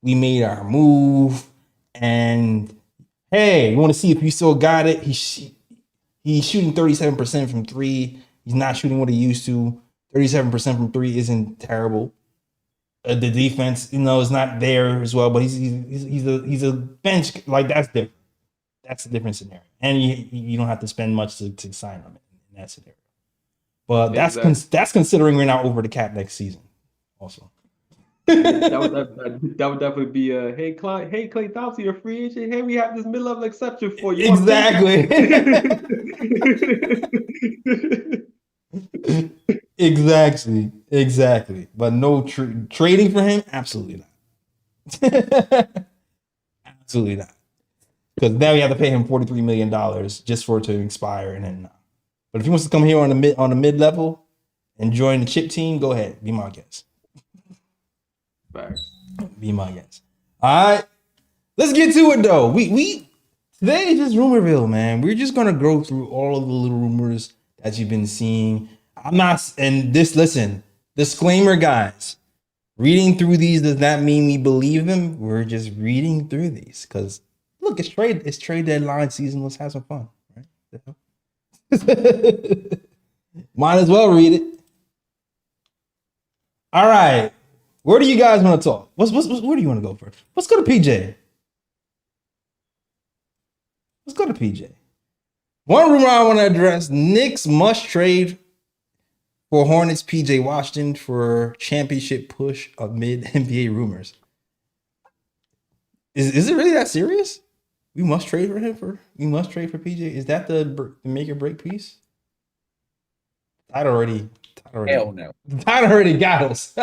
we made our move, and hey, you want to see if you still got it? He's shooting 37% from three. He's not shooting what he used to. 37% from three isn't terrible. The defense, is not there as well, but he's a bench, like that's different. That's a different scenario, and you don't have to spend much to sign him in that scenario. But that's considering we're not over the cap next season. Also, that would definitely be a hey Klay Thompson, you're a free agent. Hey, we have this mid-level exception for you. Exactly. Exactly. But no trading for him, absolutely not. Absolutely not. Because now you have to pay him $43 million just for it to expire, and then. But if he wants to come here on the mid level and join the chip team, go ahead. Be my guest. Facts. Be my guest. All right, let's get to it though. We today is just Rumorville, man. We're just gonna go through all of the little rumors that you've been seeing. Listen, disclaimer, guys. Reading through these does not mean we believe them. We're just reading through these because look, it's trade deadline season. Let's have some fun, right? Might as well read it. All right. Where do you guys want to talk? Where do you want to go first? Let's go to PJ. One rumor I want to address: Knicks must trade for Hornets PJ Washington for championship push amid NBA rumors. Is it really that serious? We must trade for PJ. Is that the make or break piece? That already Hell no. That already got us.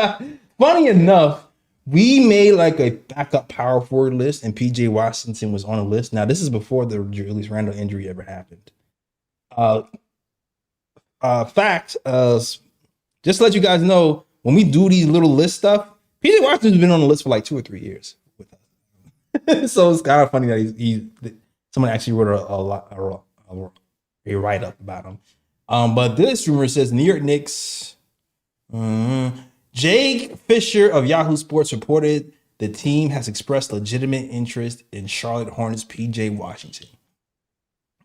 Funny enough, we made like a backup power forward list, and PJ Washington was on a list. Now, this is before the Julius Randle injury ever happened. Just to let you guys know, when we do these little list stuff, PJ Washington's been on the list for like 2 or 3 years with us. So it's kind of funny that someone actually wrote a write up about him. But this rumor says New York Knicks. Jake Fisher of Yahoo Sports reported the team has expressed legitimate interest in Charlotte Hornets PJ Washington.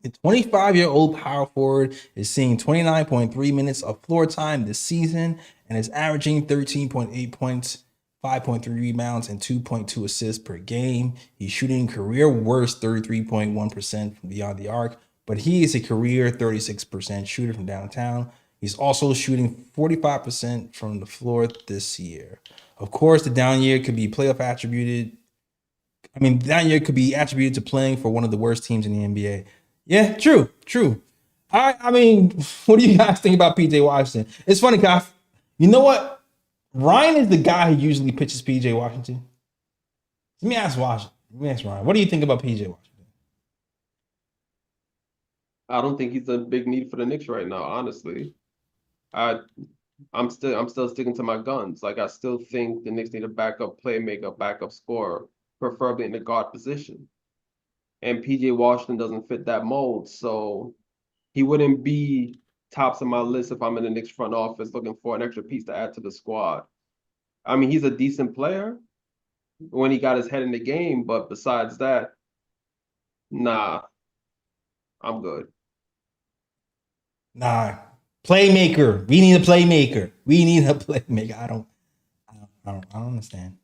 The 25-year-old power forward is seeing 29.3 minutes of floor time this season and is averaging 13.8 points, 5.3 rebounds, and 2.2 assists per game. He's shooting career worst 33.1% from beyond the arc, but he is a career 36% shooter from downtown. He's also shooting 45% from the floor this year. Of course, the down year could be attributed to playing for one of the worst teams in the NBA. Yeah, true. I mean, what do you guys think about PJ Washington? It's funny, Kyle. You know what? Ryan is the guy who usually pitches PJ Washington. Let me ask Ryan. What do you think about PJ Washington? I don't think he's a big need for the Knicks right now, honestly. I'm still sticking to my guns. Like, I still think the Knicks need a backup playmaker, backup scorer, preferably in the guard position. And PJ Washington doesn't fit that mold, so he wouldn't be tops of my list if I'm in the Knicks front office looking for an extra piece to add to the squad. I mean, he's a decent player when he got his head in the game, but besides that, nah, I'm good. Nah. Playmaker. We need a playmaker. I don't understand.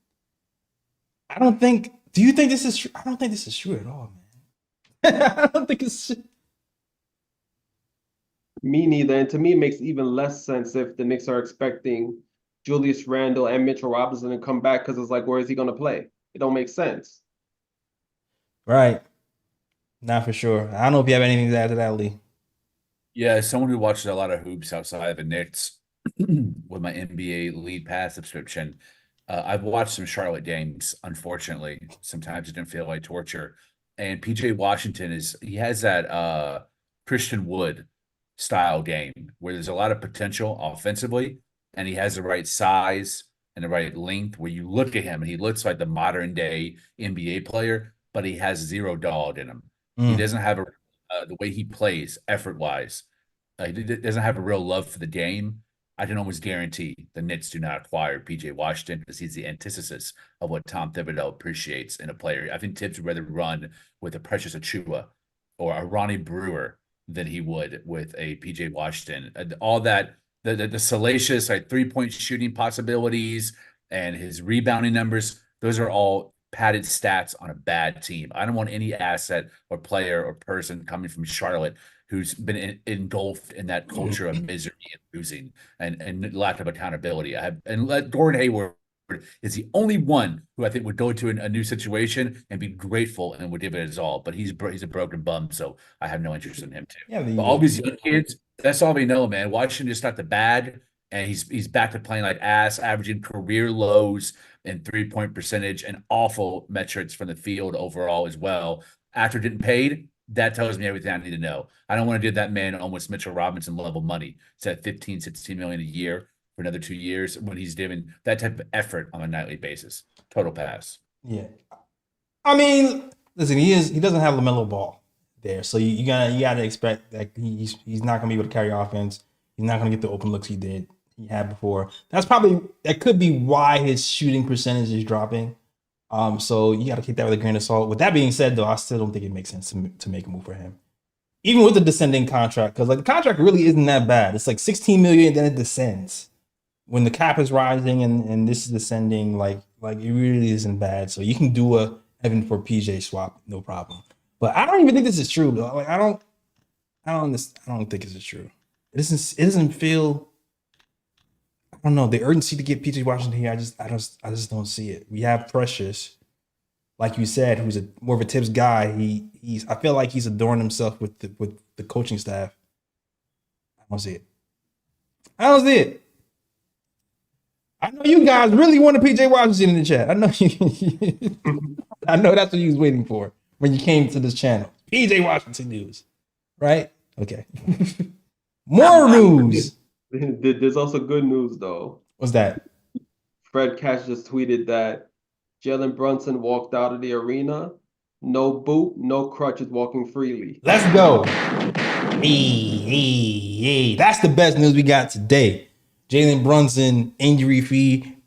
Do you think this is true? I don't think this is true at all, man. I don't think it's true. Me neither. And to me, it makes even less sense if the Knicks are expecting Julius Randle and Mitchell Robinson and come back because it's like, where is he going to play? It don't make sense. Right. Not for sure. I don't know if you have anything to add to that, Lee. Yeah, as someone who watches a lot of hoops outside of the Knicks with my NBA League Pass subscription, I've watched some Charlotte games. Unfortunately, sometimes it didn't feel like torture. And PJ Washington he has that Christian Wood style game where there's a lot of potential offensively, and he has the right size and the right length where you look at him and he looks like the modern day NBA player, but he has zero dog in him. He doesn't have the way he plays effort wise. He doesn't have a real love for the game. I can almost guarantee the Knicks do not acquire PJ Washington because he's the antithesis of what Tom Thibodeau appreciates in a player. I think Tibbs would rather run with a Precious Achua or a Ronnie Brewer than he would with a PJ Washington. All that, the salacious like 3-point shooting possibilities and his rebounding numbers, those are all padded stats on a bad team. I don't want any asset or player or person coming from Charlotte who's been engulfed in that culture of misery and losing and lack of accountability. Gordon Hayward is the only one who I think would go to a new situation and be grateful and would give it his all. But he's a broken bum, so I have no interest in him too. Yeah, but all these young kids, that's all we know, man. Washington just got the bag, and he's back to playing like ass, averaging career lows in 3-point percentage and awful metrics from the field overall as well. After getting paid, that tells me everything I need to know. I don't want to give that man almost Mitchell Robinson level money. It's at 15, 16 million a year for another 2 years when he's given that type of effort on a nightly basis. Total pass. Yeah. I mean, listen, he doesn't have LaMelo Ball there. So you gotta expect that he's not gonna be able to carry offense. He's not gonna get the open looks he had before. That could be why his shooting percentage is dropping. So you got to take that with a grain of salt. With that being said, though, I still don't think it makes sense to make a move for him, even with the descending contract, because like the contract really isn't that bad. It's like 16 million, then it descends when the cap is rising and this is descending. Like it really isn't bad. So you can do a Evan for PJ swap, no problem. But I don't even think this is true, though. Like I don't think this is true. It doesn't feel. I don't know, the urgency to get PJ Washington here. I just don't see it. We have Precious, like you said, who's more of a Tibbs guy. I feel like he's adorned himself with the coaching staff. I don't see it. I know you guys really wanted PJ Washington in the chat. I know you. I know that's what you was waiting for when you came to this channel. PJ Washington news, right? Okay. More news. There's also good news, though. What's that? Fred Cash just tweeted that Jalen Brunson walked out of the arena. No boot, no crutches, walking freely. Let's go. Hey. That's the best news we got today. Jalen Brunson, injury-free,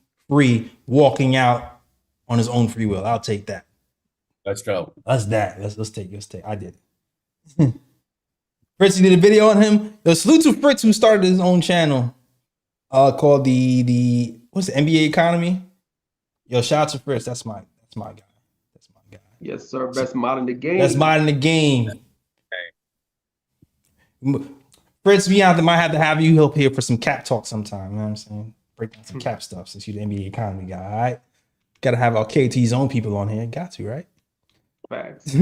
walking out on his own free will. I'll take that. Let's go. Let's take. I did it. Fritz, you did a video on him. Salute to Fritz, who started his own channel called the what's the NBA Economy. Yo, shout out to Fritz. That's my guy. Yes, sir. Best mod in the game. Best mod in the game. Okay. Fritz, might have to have you up here for some cap talk sometime. You know what I'm saying? Break down some cap stuff since you're the NBA Economy guy. All right. Got to have our KT's own people on here. Got to, right? Facts.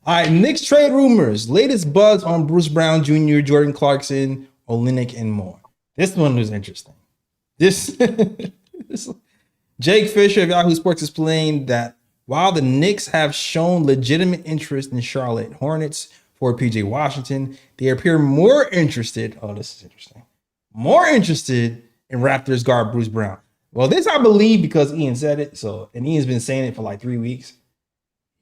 All right, Knicks trade rumors. Latest buzz on Bruce Brown Jr., Jordan Clarkson, Olynyk, and more. This one was interesting. This Jake Fisher of Yahoo Sports explained that while the Knicks have shown legitimate interest in Charlotte Hornets for PJ Washington, they appear more interested. Oh, this is interesting. More interested in Raptors guard Bruce Brown. Well, this I believe because Ian said it. And Ian's been saying it for like 3 weeks.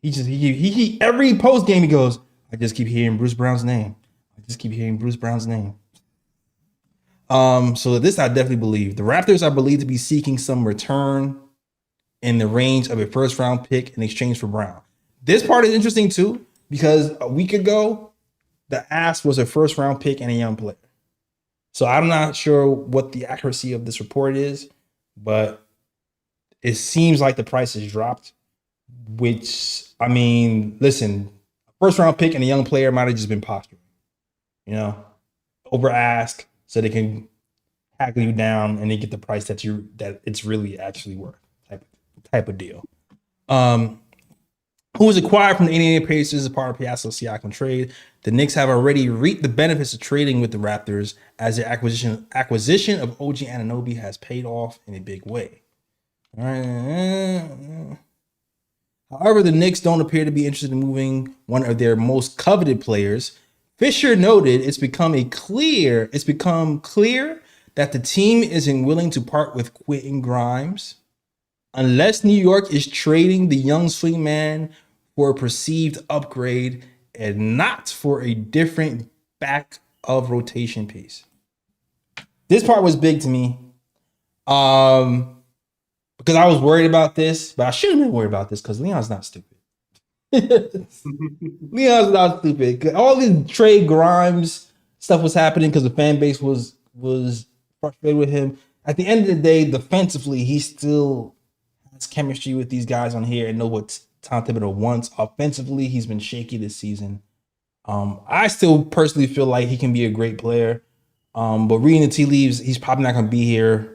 He every post game he goes, I just keep hearing Bruce Brown's name. So this I definitely believe. The Raptors are believed to be seeking some return in the range of a first round pick in exchange for Brown. This part is interesting too, because a week ago, the ask was a first round pick and a young player. So I'm not sure what the accuracy of this report is, but it seems like the price has dropped. Which, I mean, listen, first round pick and a young player might have just been posturing, over ask so they can tackle you down and then get the price that it's really actually worth type of deal. Who was acquired from the Indiana Pacers as part of Piazza Siakam trade. The Knicks have already reaped the benefits of trading with the Raptors as their acquisition of OG Anunoby has paid off in a big way. All right. However, the Knicks don't appear to be interested in moving one of their most coveted players. Fisher noted it's become clear that the team isn't willing to part with Quentin Grimes unless New York is trading the young swingman for a perceived upgrade and not for a different back of rotation piece. This part was big to me. Because I was worried about this, but I shouldn't have been worried about this because Leon's not stupid. Leon's not stupid. All this trade Grimes stuff was happening because the fan base was frustrated with him. At the end of the day, defensively, he still has chemistry with these guys on here and know what Tom Thibodeau wants. Offensively, he's been shaky this season. I still personally feel like he can be a great player. But reading the tea leaves, he's probably not going to be here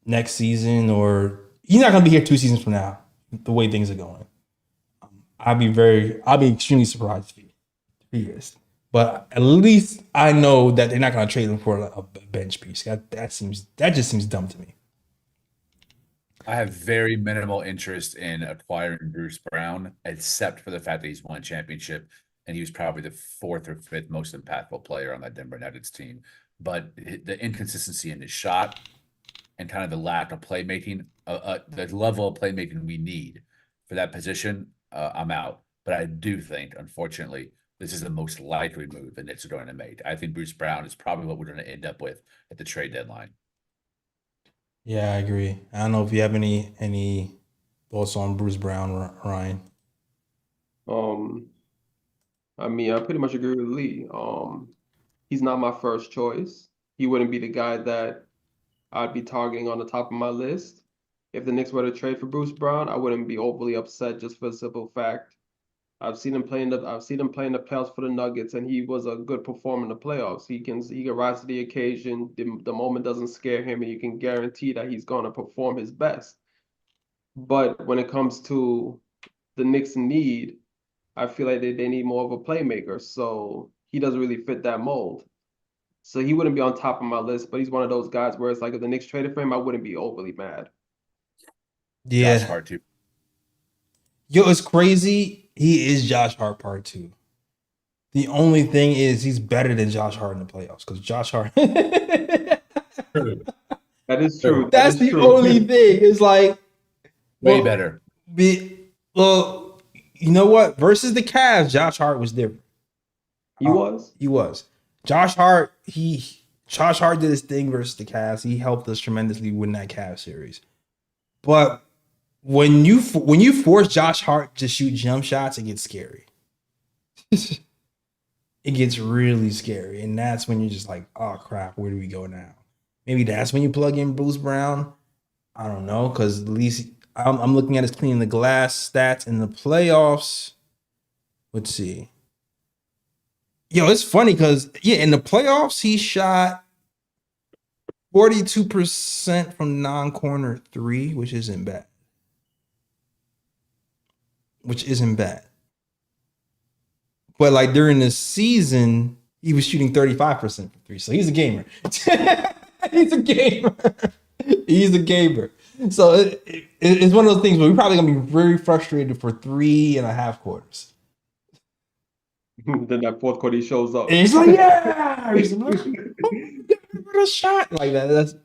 next season, or he's not going to be here 2 seasons from now, the way things are going. I'll be extremely surprised if he is. But at least I know that they're not going to trade him for a bench piece. That just seems dumb to me. I have very minimal interest in acquiring Bruce Brown, except for the fact that he's won a championship and he was probably the 4th or 5th most impactful player on that Denver Nuggets team. But the inconsistency in his shot and kind of the lack of playmaking, the level of playmaking we need for that position, I'm out. But I do think, unfortunately, this is the most likely move the Knicks are going to make. I think Bruce Brown is probably what we're going to end up with at the trade deadline. Yeah, I agree. I don't know if you have any thoughts on Bruce Brown, Ryan. I mean, I pretty much agree with Lee. He's not my first choice. He wouldn't be the guy that I'd be targeting on the top of my list. If the Knicks were to trade for Bruce Brown, I wouldn't be overly upset just for the simple fact I've seen him play in the playoffs for the Nuggets, and he was a good performer in the playoffs. He can rise to the occasion. The moment doesn't scare him, and you can guarantee that he's going to perform his best. But when it comes to the Knicks' need, I feel like they need more of a playmaker. So he doesn't really fit that mold. So he wouldn't be on top of my list, but he's one of those guys where it's like if the Knicks traded for him, I wouldn't be overly mad. Yeah. Josh Hart too. Yo, it's crazy. He is Josh Hart part 2. The only thing is he's better than Josh Hart in the playoffs because Josh Hart. That is true. That's the only thing. It's like Way better. Well, you know what? Versus the Cavs, Josh Hart was different. He was. Josh Hart did his thing versus the Cavs. He helped us tremendously win that Cavs series. But when you force Josh Hart to shoot jump shots, it gets scary. It gets really scary, and that's when you're just like, oh crap, where do we go now? Maybe that's when you plug in Bruce Brown. I don't know, because at least I'm looking at his cleaning the glass stats in the playoffs. Let's see. Yo, it's funny because in the playoffs he shot 42% from non-corner 3, which isn't bad. But like during the season, he was shooting 35% from 3. So he's a gamer. He's a gamer. So it's one of those things where we're probably gonna be very frustrated for 3.5 quarters. Then that 4th quarter he shows up. And he's like, yeah, he's like, a shot like that.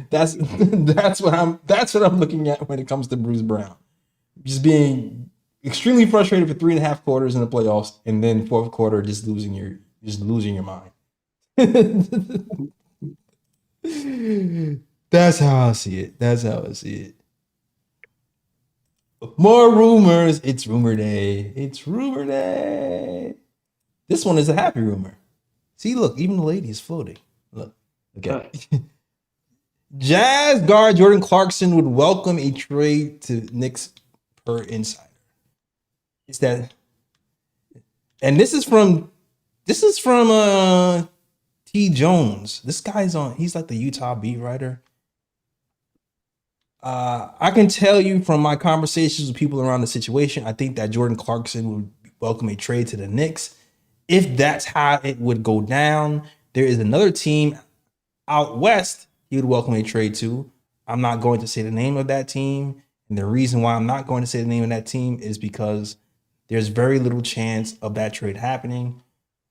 That's what I'm looking at when it comes to Bruce Brown. Just being extremely frustrated for 3.5 quarters in the playoffs, and then 4th quarter just losing your mind. That's how I see it. More rumors. It's rumor day. This one is a happy rumor. See, look, even the lady is floating. Look, okay. Jazz guard Jordan Clarkson would welcome a trade to Knicks per insider. Is that? And this is from T. Jones. This guy's on. He's like the Utah beat writer. I can tell you from my conversations with people around the situation, I think that Jordan Clarkson would welcome a trade to the Knicks. If that's how it would go down, there is another team out west he would welcome a trade to. I'm not going to say the name of that team. And the reason why I'm not going to say the name of that team is because there's very little chance of that trade happening.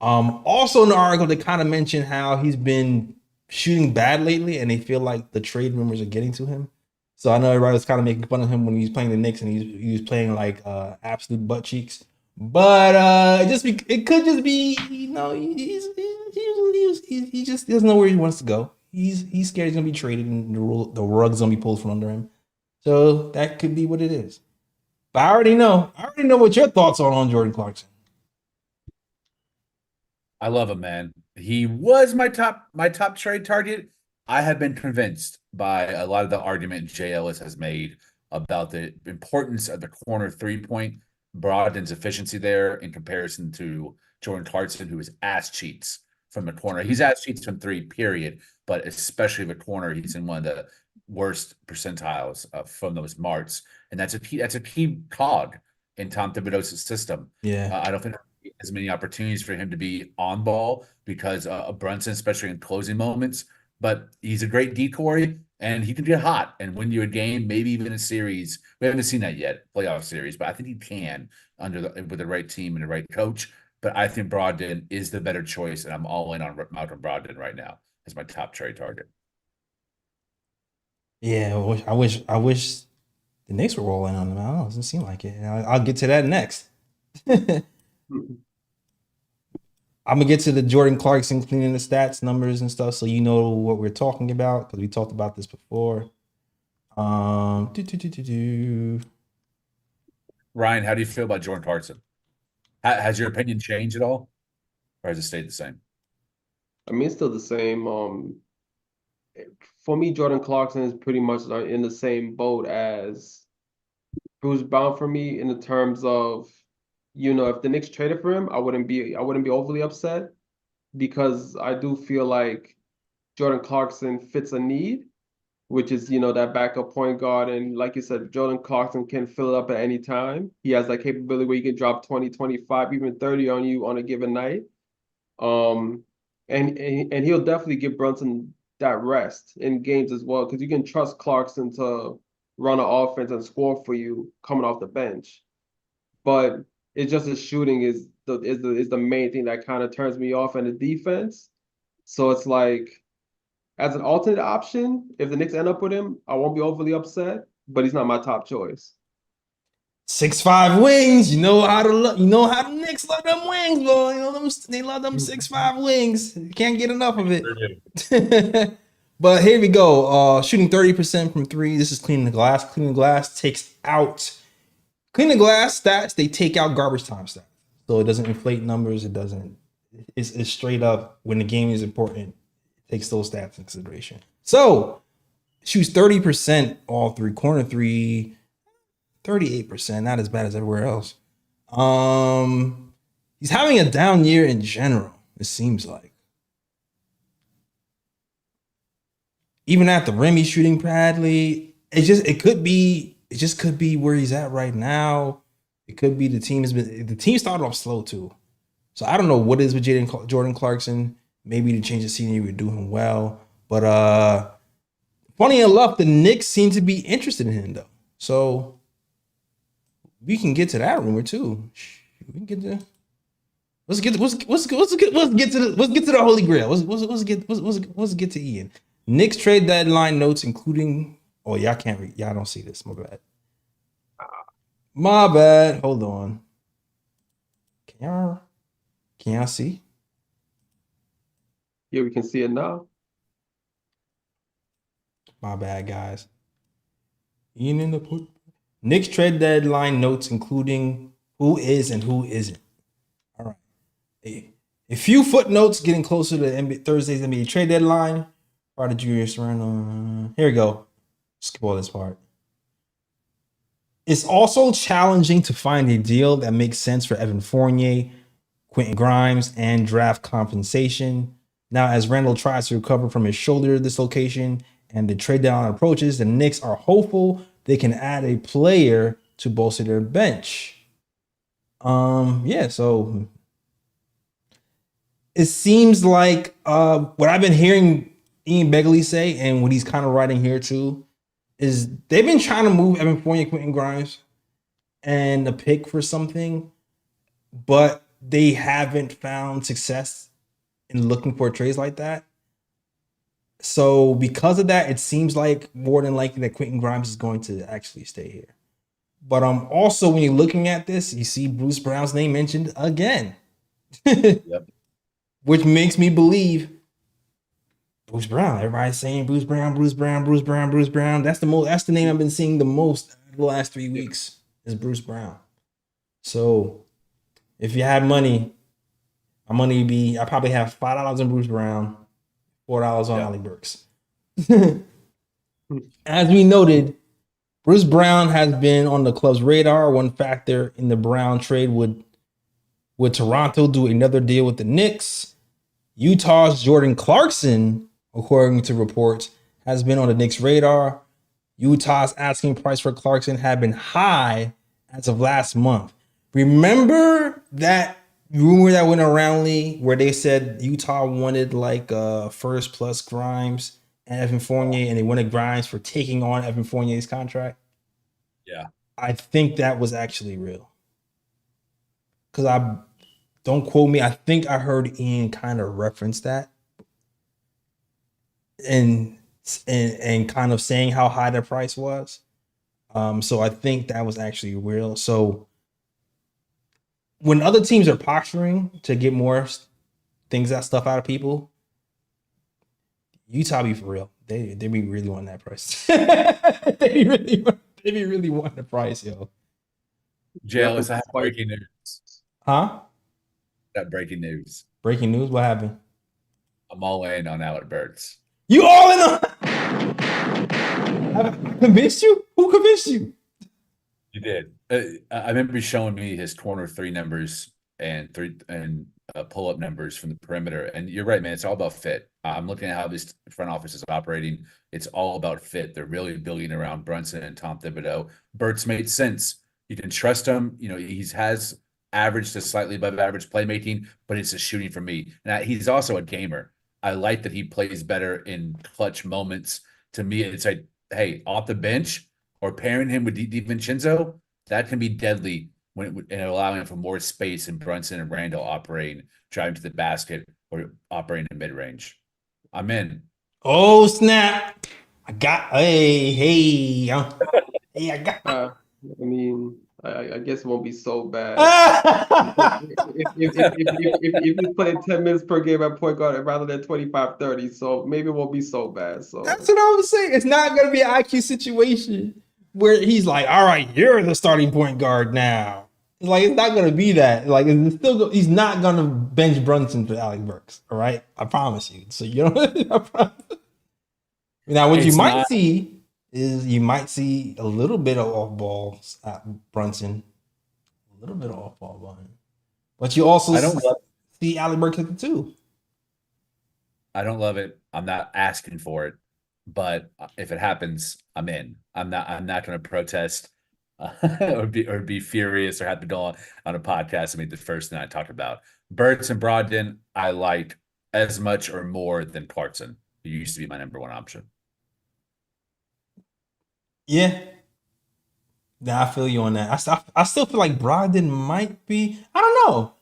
Also in the article, they kind of mentioned how he's been shooting bad lately, and they feel like the trade rumors are getting to him. So I know everybody was kind of making fun of him when he was playing the Knicks, and he was playing like absolute butt cheeks. But it could just be, you know, he just doesn't know where he wants to go. He's scared he's gonna be traded, and the rug's gonna be pulled from under him. So that could be what it is. But I already know what your thoughts are on Jordan Clarkson. I love him, man. He was my top trade target. I have been convinced by a lot of the argument Jay Ellis has made about the importance of the corner 3-point, Brogdon's efficiency there in comparison to Jordan Clarkson, who is ass cheats from the corner. He's ass cheats from 3, period. But especially the corner, he's in one of the worst percentiles from those marks, and that's a key cog in Tom Thibodeau's system. Yeah, I don't think as many opportunities for him to be on ball because of Brunson, especially in closing moments. But he's a great decoy, and he can get hot and win you a game, maybe even a series. We haven't seen that yet, playoff series, but I think he can with the right team and the right coach. But I think Brogdon is the better choice, and I'm all in on Malcolm Brogdon right now as my top trade target. Yeah, I wish the Knicks were rolling on him. I don't know, it doesn't seem like it. I'll get to that next. I'm gonna get to the Jordan Clarkson cleaning the stats, numbers, and stuff, so you know what we're talking about because we talked about this before. Ryan, how do you feel about Jordan Clarkson? Has your opinion changed at all, or has it stayed the same? I mean, it's still the same. For me, Jordan Clarkson is pretty much in the same boat as Bruce Brown for me in the terms of, you know, if the Knicks traded for him, I wouldn't be overly upset because I do feel like Jordan Clarkson fits a need, which is, you know, that backup point guard. And like you said, Jordan Clarkson can fill it up at any time. He has that capability where he can drop 20, 25, even 30 on you on a given night. And he'll definitely give Brunson that rest in games as well, because you can trust Clarkson to run an offense and score for you coming off the bench. But it's just his shooting is the main thing that kind of turns me off, and the defense. So it's like, as an alternate option, if the Knicks end up with him, I won't be overly upset, but he's not my top choice. 6'5" wings, you know how the Knicks love them wings, boy. You know they love them 6'5" wings. You can't get enough of it. But here we go. Shooting 30% from 3. This is cleaning the glass. Cleaning the glass takes out cleaning the glass stats. They take out garbage time stats, so it doesn't inflate numbers. It doesn't. It's straight up when the game is important. It takes those stats in consideration. So shoots 30% all 3, corner 3. 38%, not as bad as everywhere else. He's having a down year in general, it seems like. Even at the rim, he's shooting badly. It just could be where he's at right now. It could be the team started off slow too. So I don't know what is with Jordan Clarkson. Maybe to change the scenery, we're doing well. But funny enough, the Knicks seem to be interested in him though. So we can get to that rumor too. We can get to. Let's get to the Holy Grail. Let's get to Ian. Knicks trade deadline notes, including. Oh, y'all can't read. Y'all don't see this. My bad. My bad. Hold on. Can y'all see? Yeah, we can see it now. My bad, guys. Ian in the put. Knicks trade deadline notes, including who is and who isn't. All right. A few footnotes getting closer to Thursday's NBA trade deadline. Part of Julius Randle. Here we go. Skip all this part. It's also challenging to find a deal that makes sense for Evan Fournier, Quentin Grimes, and draft compensation. Now, as Randall tries to recover from his shoulder dislocation and the trade down approaches, the Knicks are hopeful they can add a player to bolster their bench. Yeah, so it seems like what I've been hearing Ian Begley say, and what he's kind of writing here too, is they've been trying to move Evan Fournier, Quentin Grimes, and a pick for something, but they haven't found success in looking for trades like that. So because of that, it seems like more than likely that Quentin Grimes is going to actually stay here. But also when you're looking at this, you see Bruce Brown's name mentioned again. Yep. Which makes me believe Bruce Brown. Everybody's saying Bruce Brown, Bruce Brown, Bruce Brown, Bruce Brown. That's the name I've been seeing the most the last 3 weeks is Bruce Brown. So if you had money, my money would be, I probably have $5 on Bruce Brown, $4 on Alec Burks. As we noted, Bruce Brown has been on the club's radar. One factor in the Brown trade would Toronto do another deal with the Knicks. Utah's Jordan Clarkson, according to reports, has been on the Knicks' radar. Utah's asking price for Clarkson had been high as of last month. Remember that rumor that went around, Lee, where they said Utah wanted like first plus Grimes and Evan Fournier, and they wanted Grimes for taking on Evan Fournier's contract? Yeah. I think that was actually real. Because don't quote me, I think I heard Ian kind of reference that. And kind of saying how high the price was. So I think that was actually real. So when other teams are posturing to get more stuff out of people, Utah be for real. They be really wanting that price. they be really wanting the price, yo. JL, I have breaking news. Huh? Got breaking news. Breaking news? What happened? I'm all in on Alec Burks. You all in on? I convinced you? Who convinced you? You did. I remember you showing me his corner 3 numbers and pull-up numbers from the perimeter. And you're right, man. It's all about fit. I'm looking at how this front office is operating. It's all about fit. They're really building around Brunson and Tom Thibodeau. Burks made sense. You can trust him. You know, he has average to slightly above average playmaking, but it's a shooting for me. Now, he's also a gamer. I like that he plays better in clutch moments. To me, it's like, hey, off the bench or pairing him with DiVincenzo, that can be deadly and allowing for more space in Brunson and Randall operating, driving to the basket or operating in mid-range. I'm in. Oh, snap. I got, hey, I got. I mean, I guess it won't be so bad. if he's playing 10 minutes per game at point guard rather than 25-30, so maybe it won't be so bad. So that's what I was saying. It's not going to be an IQ situation where he's like, all right, you're the starting point guard now. Like, it's not going to be that. Like, it's still, he's not going to bench Brunson for Alec Burks. All right. I promise you. So, you know, I promise. Now, what you might see is you might see a little bit of off balls at Brunson, a little bit of off ball by him, but you also see Alec Burks at the 2. I don't love it. I'm not asking for it, but if it happens, I'm in. I'm not going to protest or be furious or have to go on a podcast. I mean, the first thing I talked about Burks and Brogdon, I like as much or more than Clarkson, who used to be my number 1 option. Yeah. Nah, I feel you on that. I still feel like Brogdon might be. I don't know.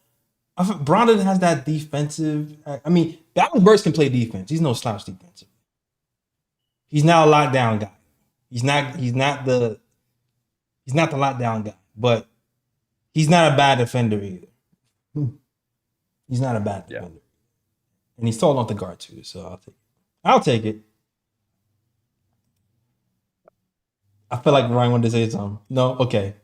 Brogdon has that defensive. I mean, Alec Burks can play defense. He's no slouch defensive. He's not a lockdown guy. He's not the lockdown guy, but he's not a bad defender either. He's not a bad defender. And he's tall enough to guard too, so I'll take it. I feel like Ryan wanted to say something. No? Okay.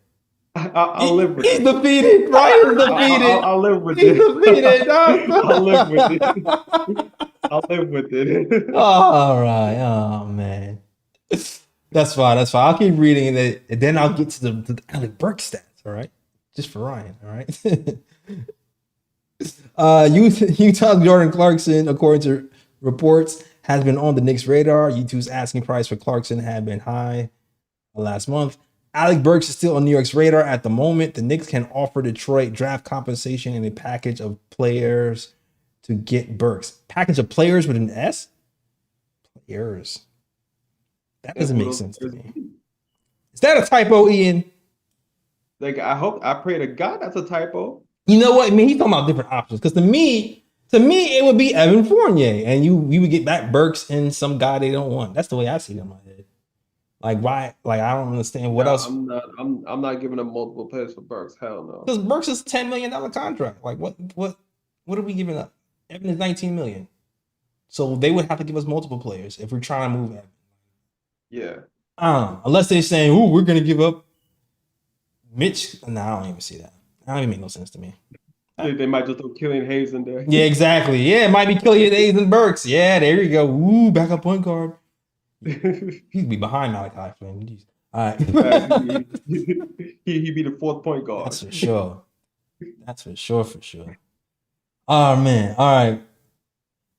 I'll live with it. He's defeated. Ryan's defeated. I'll live with He's it. defeated. I'll live with it. I'll live with it. All right. Oh, man. That's fine. I'll keep reading it, and then I'll get to the Alec Burks stats, all right? Just for Ryan, all right? Utah's Jordan Clarkson, according to reports, has been on the Knicks' radar. U2's asking price for Clarkson had been high last month. Alec Burks is still on New York's radar at the moment. The Knicks can offer Detroit draft compensation and a package of players to get Burks. Package of players with an S? Players. That doesn't make sense to me. Is that a typo, Ian? Like, I pray to God that's a typo. You know what? I mean, he's talking about different options. Because to me, it would be we would get back Burks and some guy they don't want. That's the way I see it in my head. Like, why? Like, I don't understand what else. I'm not giving them multiple players for Burks. Hell no. Because Burks is $10 million contract. Like, what are we giving up? Evan is $19 million. So they would have to give us multiple players if we're trying to move Evan. Yeah. I don't know. Unless they're saying, "Ooh, we're gonna give up Mitch." No, I don't even see that. That don't even make no sense to me. They might just throw Killian Hayes in there. Yeah, exactly. Yeah, it might be Killian Hayes and Burks. Yeah, there you go. Ooh, backup point guard. He'd be behind Malachi Flynn. Jeez. All right. He'd be the fourth point guard. That's for sure. That's for sure. Oh, man. All right.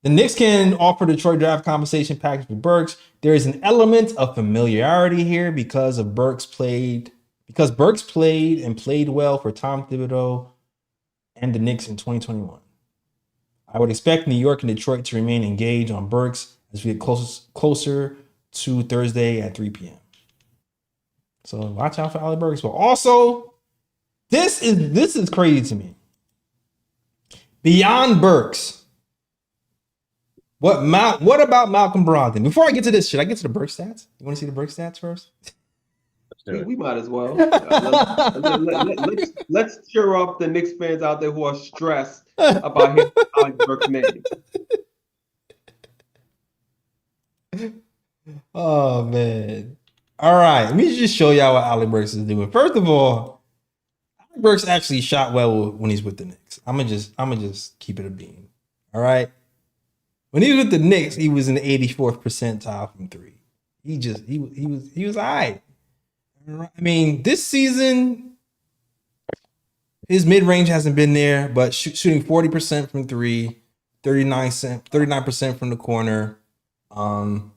The Knicks can offer Detroit draft compensation package for Burks. There is an element of familiarity here because Burks played and played well for Tom Thibodeau and the Knicks in 2021. I would expect New York and Detroit to remain engaged on Burks as we get closer to Thursday at 3 p.m. So watch out for Alec Burks. But also, this is crazy to me. Beyond Burks, what about Malcolm Brogdon? Before I get to this, should I get to the Burks stats? You want to see the Burks stats first? We might as well. Let's cheer up the Knicks fans out there who are stressed about hearing Alec Burks' name. Oh man! All right, let me just show y'all what Alec Burks is doing. First of all, Alec Burks actually shot well when he's with the Knicks. I'm gonna just keep it a beam. All right. When he was with the Knicks, he was in the 84th percentile from three. He was all right. I mean, this season, his mid-range hasn't been there, but shooting 40% from three, 39% from the corner, 40%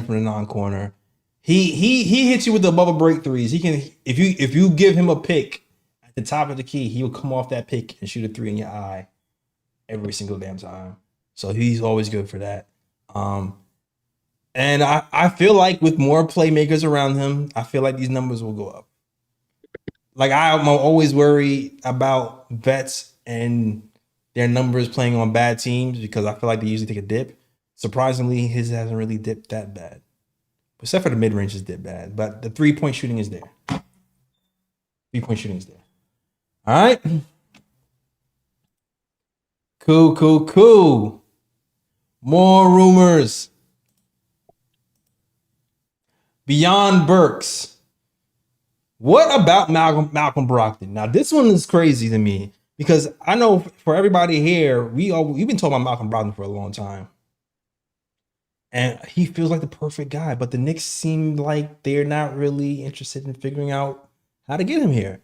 from the non-corner. He hits you with the bubble break threes. He can if you give him a pick at the top of the key, he will come off that pick and shoot a three in your eye every single damn time. So he's always good for that. And I feel like with more playmakers around him, I feel like these numbers will go up. Like I'm always worried about vets and their numbers playing on bad teams because I feel like they usually take a dip. Surprisingly, his hasn't really dipped that bad. Except for the mid-range is dipped bad. But the three-point shooting is there. Three-point shooting is there. All right. Cool. More rumors. Beyond Burks. What about Malcolm Brogdon? Now, this one is crazy to me because I know for everybody here, we've been talking about Malcolm Brogdon for a long time. And he feels like the perfect guy, but the Knicks seem like they're not really interested in figuring out how to get him here.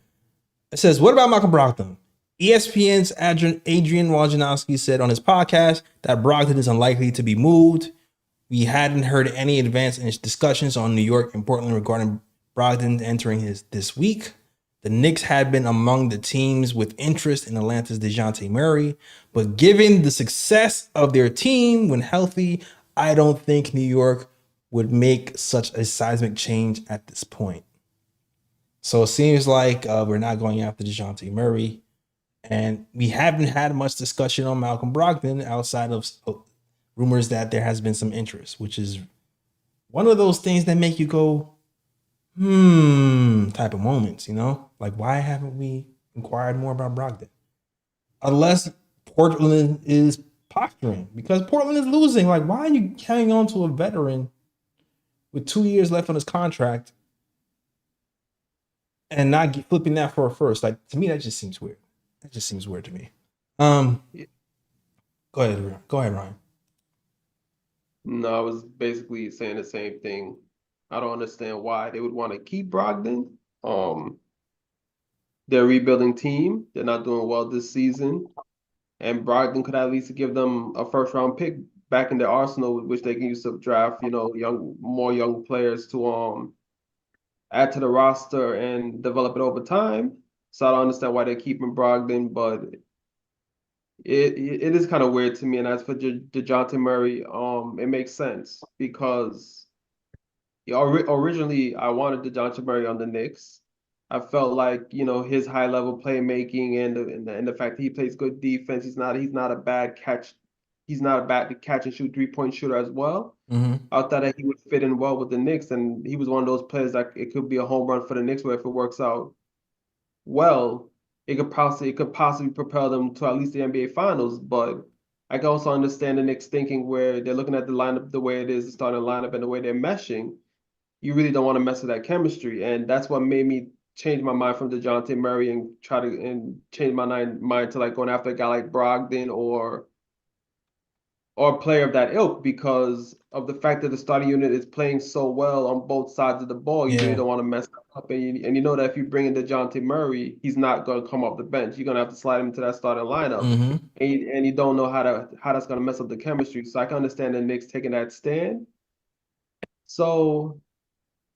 It says, what about Malcolm Brogdon? ESPN's Adrian Wojnarowski said on his podcast that Brogdon is unlikely to be moved. We hadn't heard any advanced discussions on New York and Portland regarding Brogdon entering this week. The Knicks had been among the teams with interest in Atlanta's DeJounte Murray, but given the success of their team when healthy, I don't think New York would make such a seismic change at this point. So it seems like we're not going after DeJounte Murray. And we haven't had much discussion on Malcolm Brogdon outside of rumors that there has been some interest, which is one of those things that make you go, type of moments, you know? Like, why haven't we inquired more about Brogdon? Unless Portland is posturing, because Portland is losing. Like, why are you hanging on to a veteran with 2 years left on his contract and not flipping that for a first? Like, to me, that just seems weird. That just seems weird to me. Go ahead, Ryan. No, I was basically saying the same thing. I don't understand why they would want to keep Brogdon. They're a rebuilding team. They're not doing well this season. And Brogdon could at least give them a first round pick back in their arsenal, which they can use to draft, more young players to add to the roster and develop it over time. So I don't understand why they're keeping Brogdon, but it is kind of weird to me. And as for DeJounte Murray, it makes sense because originally I wanted DeJounte Murray on the Knicks. I felt like his high level playmaking and the fact that he plays good defense. He's not a bad catch. He's not a bad catch and shoot 3-point shooter as well. I thought that he would fit in well with the Knicks, and he was one of those players that it could be a home run for the Knicks, where if it works out well, it could possibly propel them to at least the NBA Finals. But I can also understand the Knicks thinking where they're looking at the lineup the way it is, the starting lineup, and the way they're meshing. You really don't want to mess with that chemistry, and that's what made me change my mind from DeJounte Murray and change my mind to like going after a guy like Brogdon or a player of that ilk, because of the fact that the starting unit is playing so well on both sides of the ball. You really don't want to mess up, and you know that if you bring in DeJounte Murray, he's not going to come off the bench. You're going to have to slide him into that starting lineup, and you don't know how that's going to mess up the chemistry. So I can understand the Knicks taking that stand. So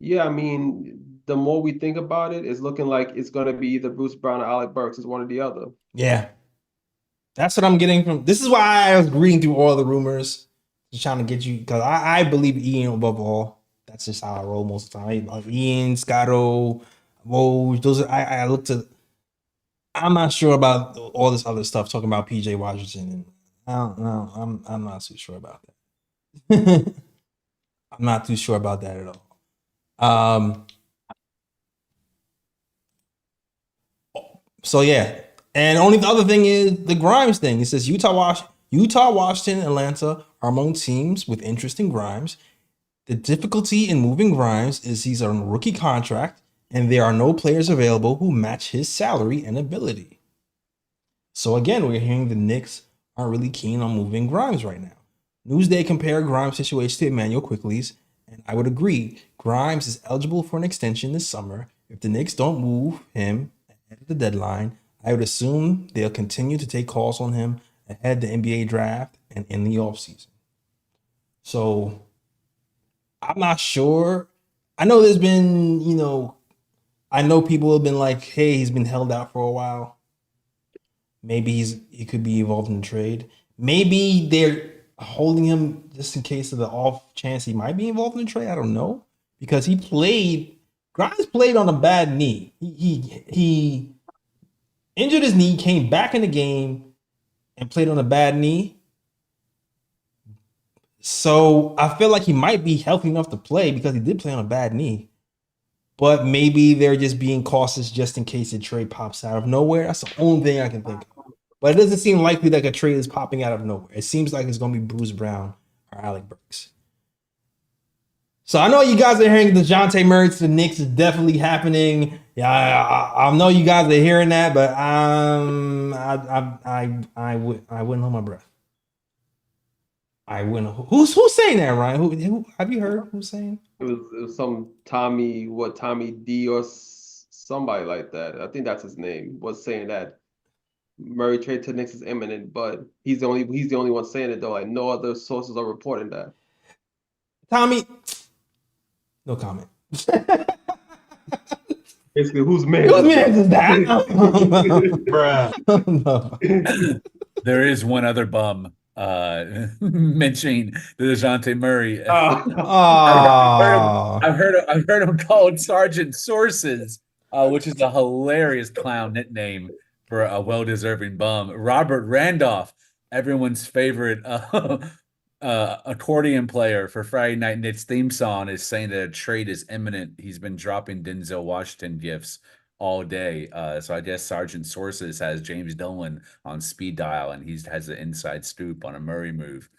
yeah, I mean, the more we think about it, it's looking like it's going to be either Bruce Brown or Alec Burks. It's one or the other. Yeah. That's what I'm getting from. This is why I was reading through all the rumors, just trying to get you, because I believe Ian above all. That's just how I roll most of the time. Like Ian, Scotto, Woj, those are, I looked at. I'm not sure about all this other stuff talking about PJ Washington. And I don't know. I'm not too sure about that. I'm not too sure about that at all. So yeah. And only the other thing is the Grimes thing. It says Utah, Washington, Atlanta are among teams with interest in Grimes. The difficulty in moving Grimes is he's on a rookie contract, and there are no players available who match his salary and ability. So again, we're hearing the Knicks aren't really keen on moving Grimes right now. Newsday compared Grimes' situation to Emmanuel Quickley's, and I would agree. Grimes is eligible for an extension this summer. If the Knicks don't move him ahead of the deadline, I would assume they'll continue to take calls on him ahead the NBA draft and in the offseason. So I'm not sure. I know there's been, I know people have been like, hey, he's been held out for a while. Maybe he could be involved in the trade. Maybe they're holding him just in case of the off chance he might be involved in the trade. I don't know. Because Grimes played on a bad knee. He injured his knee, came back in the game, and played on a bad knee. So I feel like he might be healthy enough to play because he did play on a bad knee. But maybe they're just being cautious just in case a trade pops out of nowhere. That's the only thing I can think of. But it doesn't seem likely that a trade is popping out of nowhere. It seems like it's going to be Bruce Brown or Alec Burks. So I know you guys are hearing DeJounte Murray to the Knicks is definitely happening. Yeah, I know you guys are hearing that, but I wouldn't hold my breath. I wouldn't. Who's saying that, Ryan? Who have you heard? Who's saying? It was some Tommy D or somebody like that. I think that's his name. Was saying that Murray trade to Knicks is imminent, but he's the only one saying it though. Like no other sources are reporting that. Tommy, no comment. Basically, whose man is that? Bruh. There is one other bum mentioning the DeJounte Murray. I've heard him called Sergeant Sources, which is a hilarious clown nickname for a well-deserving bum. Robert Randolph, everyone's favorite accordion player for Friday Night Knicks theme song, is saying that a trade is imminent. He's been dropping Denzel Washington gifts all day. So I guess Sergeant Sources has James Dolan on speed dial, and he has an inside scoop on a Murray move.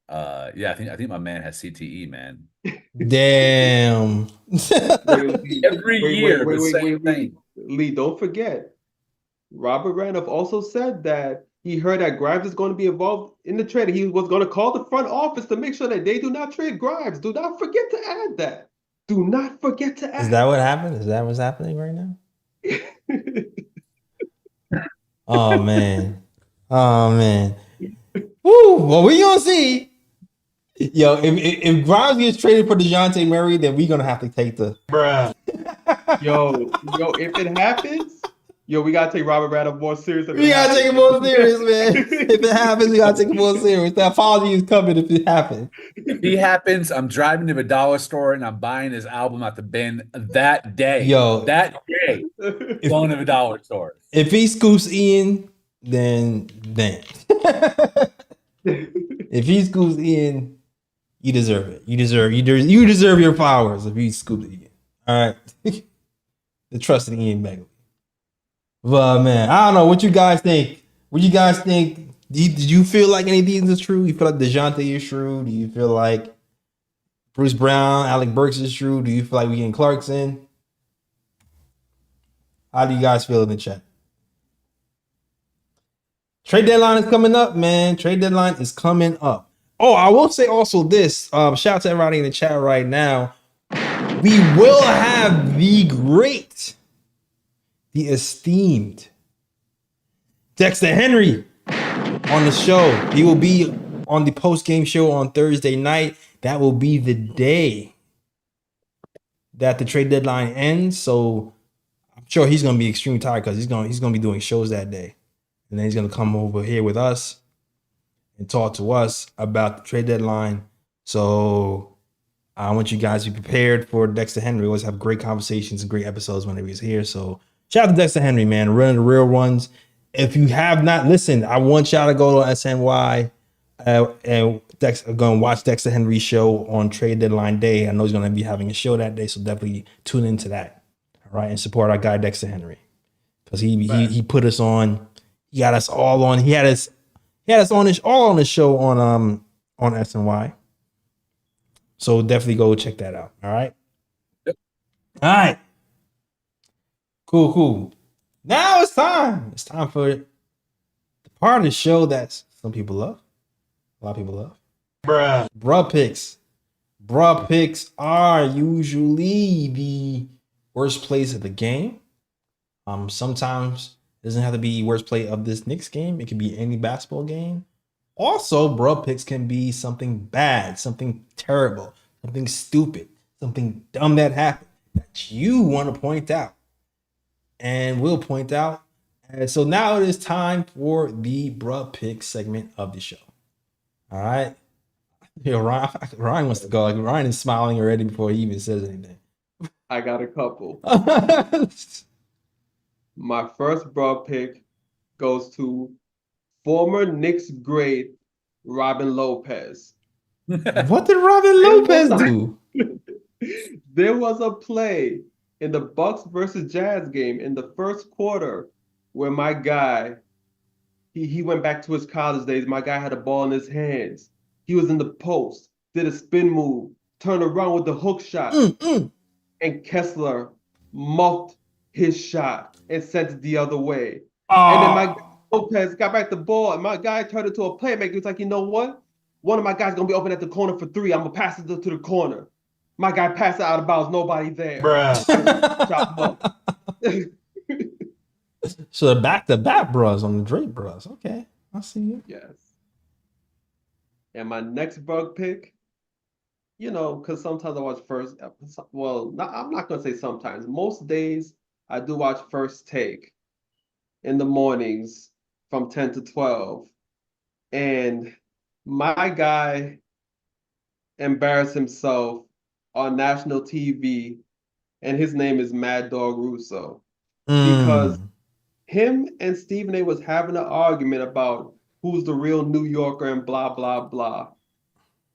Yeah, I think my man has CTE, man. Damn. Every year, the same thing. Lee, don't forget, Robert Randolph also said that he heard that Grimes is going to be involved in the trade. He was going to call the front office to make sure that they do not trade Grimes. Do not forget to add that. Do not forget to add. Is that what happened? Is that what's happening right now? Oh man. Oh man. Woo! Well, we gonna see. Yo, if Grimes gets traded for DeJounte Murray, then we gonna have to take the Yo, if it happens, we gotta take Robert Randall more serious than we it gotta take it happens. more serious, man. If it happens, we gotta take it more serious. The apology is coming if it happens. If he happens, I'm driving to the dollar store and I'm buying his album at the bin that day. Yo. That day, going to the dollar store. If he scoops Ian, then if he scoops Ian, you deserve it. You deserve your flowers if he scoops Ian. All right. The trust in Ian Begley. But man, I don't know what you guys think. What you guys think? Did you feel like any of these is true? You feel like DeJounte is true? Do you feel like Bruce Brown, Alec Burks is true? Do you feel like we getting Clarkson? How do you guys feel in the chat? Trade deadline is coming up, man. Trade deadline is coming up. Oh, I will say also this. Shout out to everybody in the chat right now. We will have the great, the esteemed Dexter Henry on the show. He will be on the post-game show on Thursday night. That will be the day that the trade deadline ends. So I'm sure he's gonna be extremely tired because he's gonna be doing shows that day. And then he's gonna come over here with us and talk to us about the trade deadline. So I want you guys to be prepared for Dexter Henry. We always have great conversations and great episodes whenever he's here. So shout out to Dexter Henry, man, running the real ones. If you have not listened, I want y'all to go to SNY and go and watch Dexter Henry's show on trade deadline day. I know he's going to be having a show that day, so definitely tune into that. All right, and support our guy Dexter Henry because he put us on. He got us all on. He had us all on the show on SNY. So definitely go check that out. All right. Yep. All right. Cool. Now it's time. It's time for the part of the show that some people love. A lot of people love. Bruh picks. Bruh picks are usually the worst plays of the game. Sometimes it doesn't have to be worst play of this Knicks game. It could be any basketball game. Also, bruh picks can be something bad, something terrible, something stupid, something dumb that happened that you want to point out. And we'll point out. And so now it is time for the bruh pick segment of the show. All right. Ryan wants to go. Like Ryan is smiling already before he even says anything. I got a couple. My first bruh pick goes to former Knicks great Robin Lopez. What did Robin Lopez do? There was a play in the Bucks versus Jazz game in the first quarter where my guy, he went back to his college days. My guy had a ball in his hands. He was in the post, did a spin move, turned around with the hook shot, and Kessler muffed his shot and sent it the other way. And then my guy Lopez got back the ball, and my guy turned into a playmaker. He's like, you know what? One of my guys gonna be open at the corner for three. I'm gonna pass it to the corner. My guy passed it out of bounds. Nobody there. So the back-to-back bros on the Drake bros. Okay, I see you. Yes. And my next bug pick, because sometimes I watch first. Well, I'm not gonna say sometimes. Most days I do watch First Take in the mornings from 10 to 12, and my guy embarrassed himself on national TV, and his name is Mad Dog Russo, because him and Stephen A was having an argument about who's the real New Yorker and blah blah blah.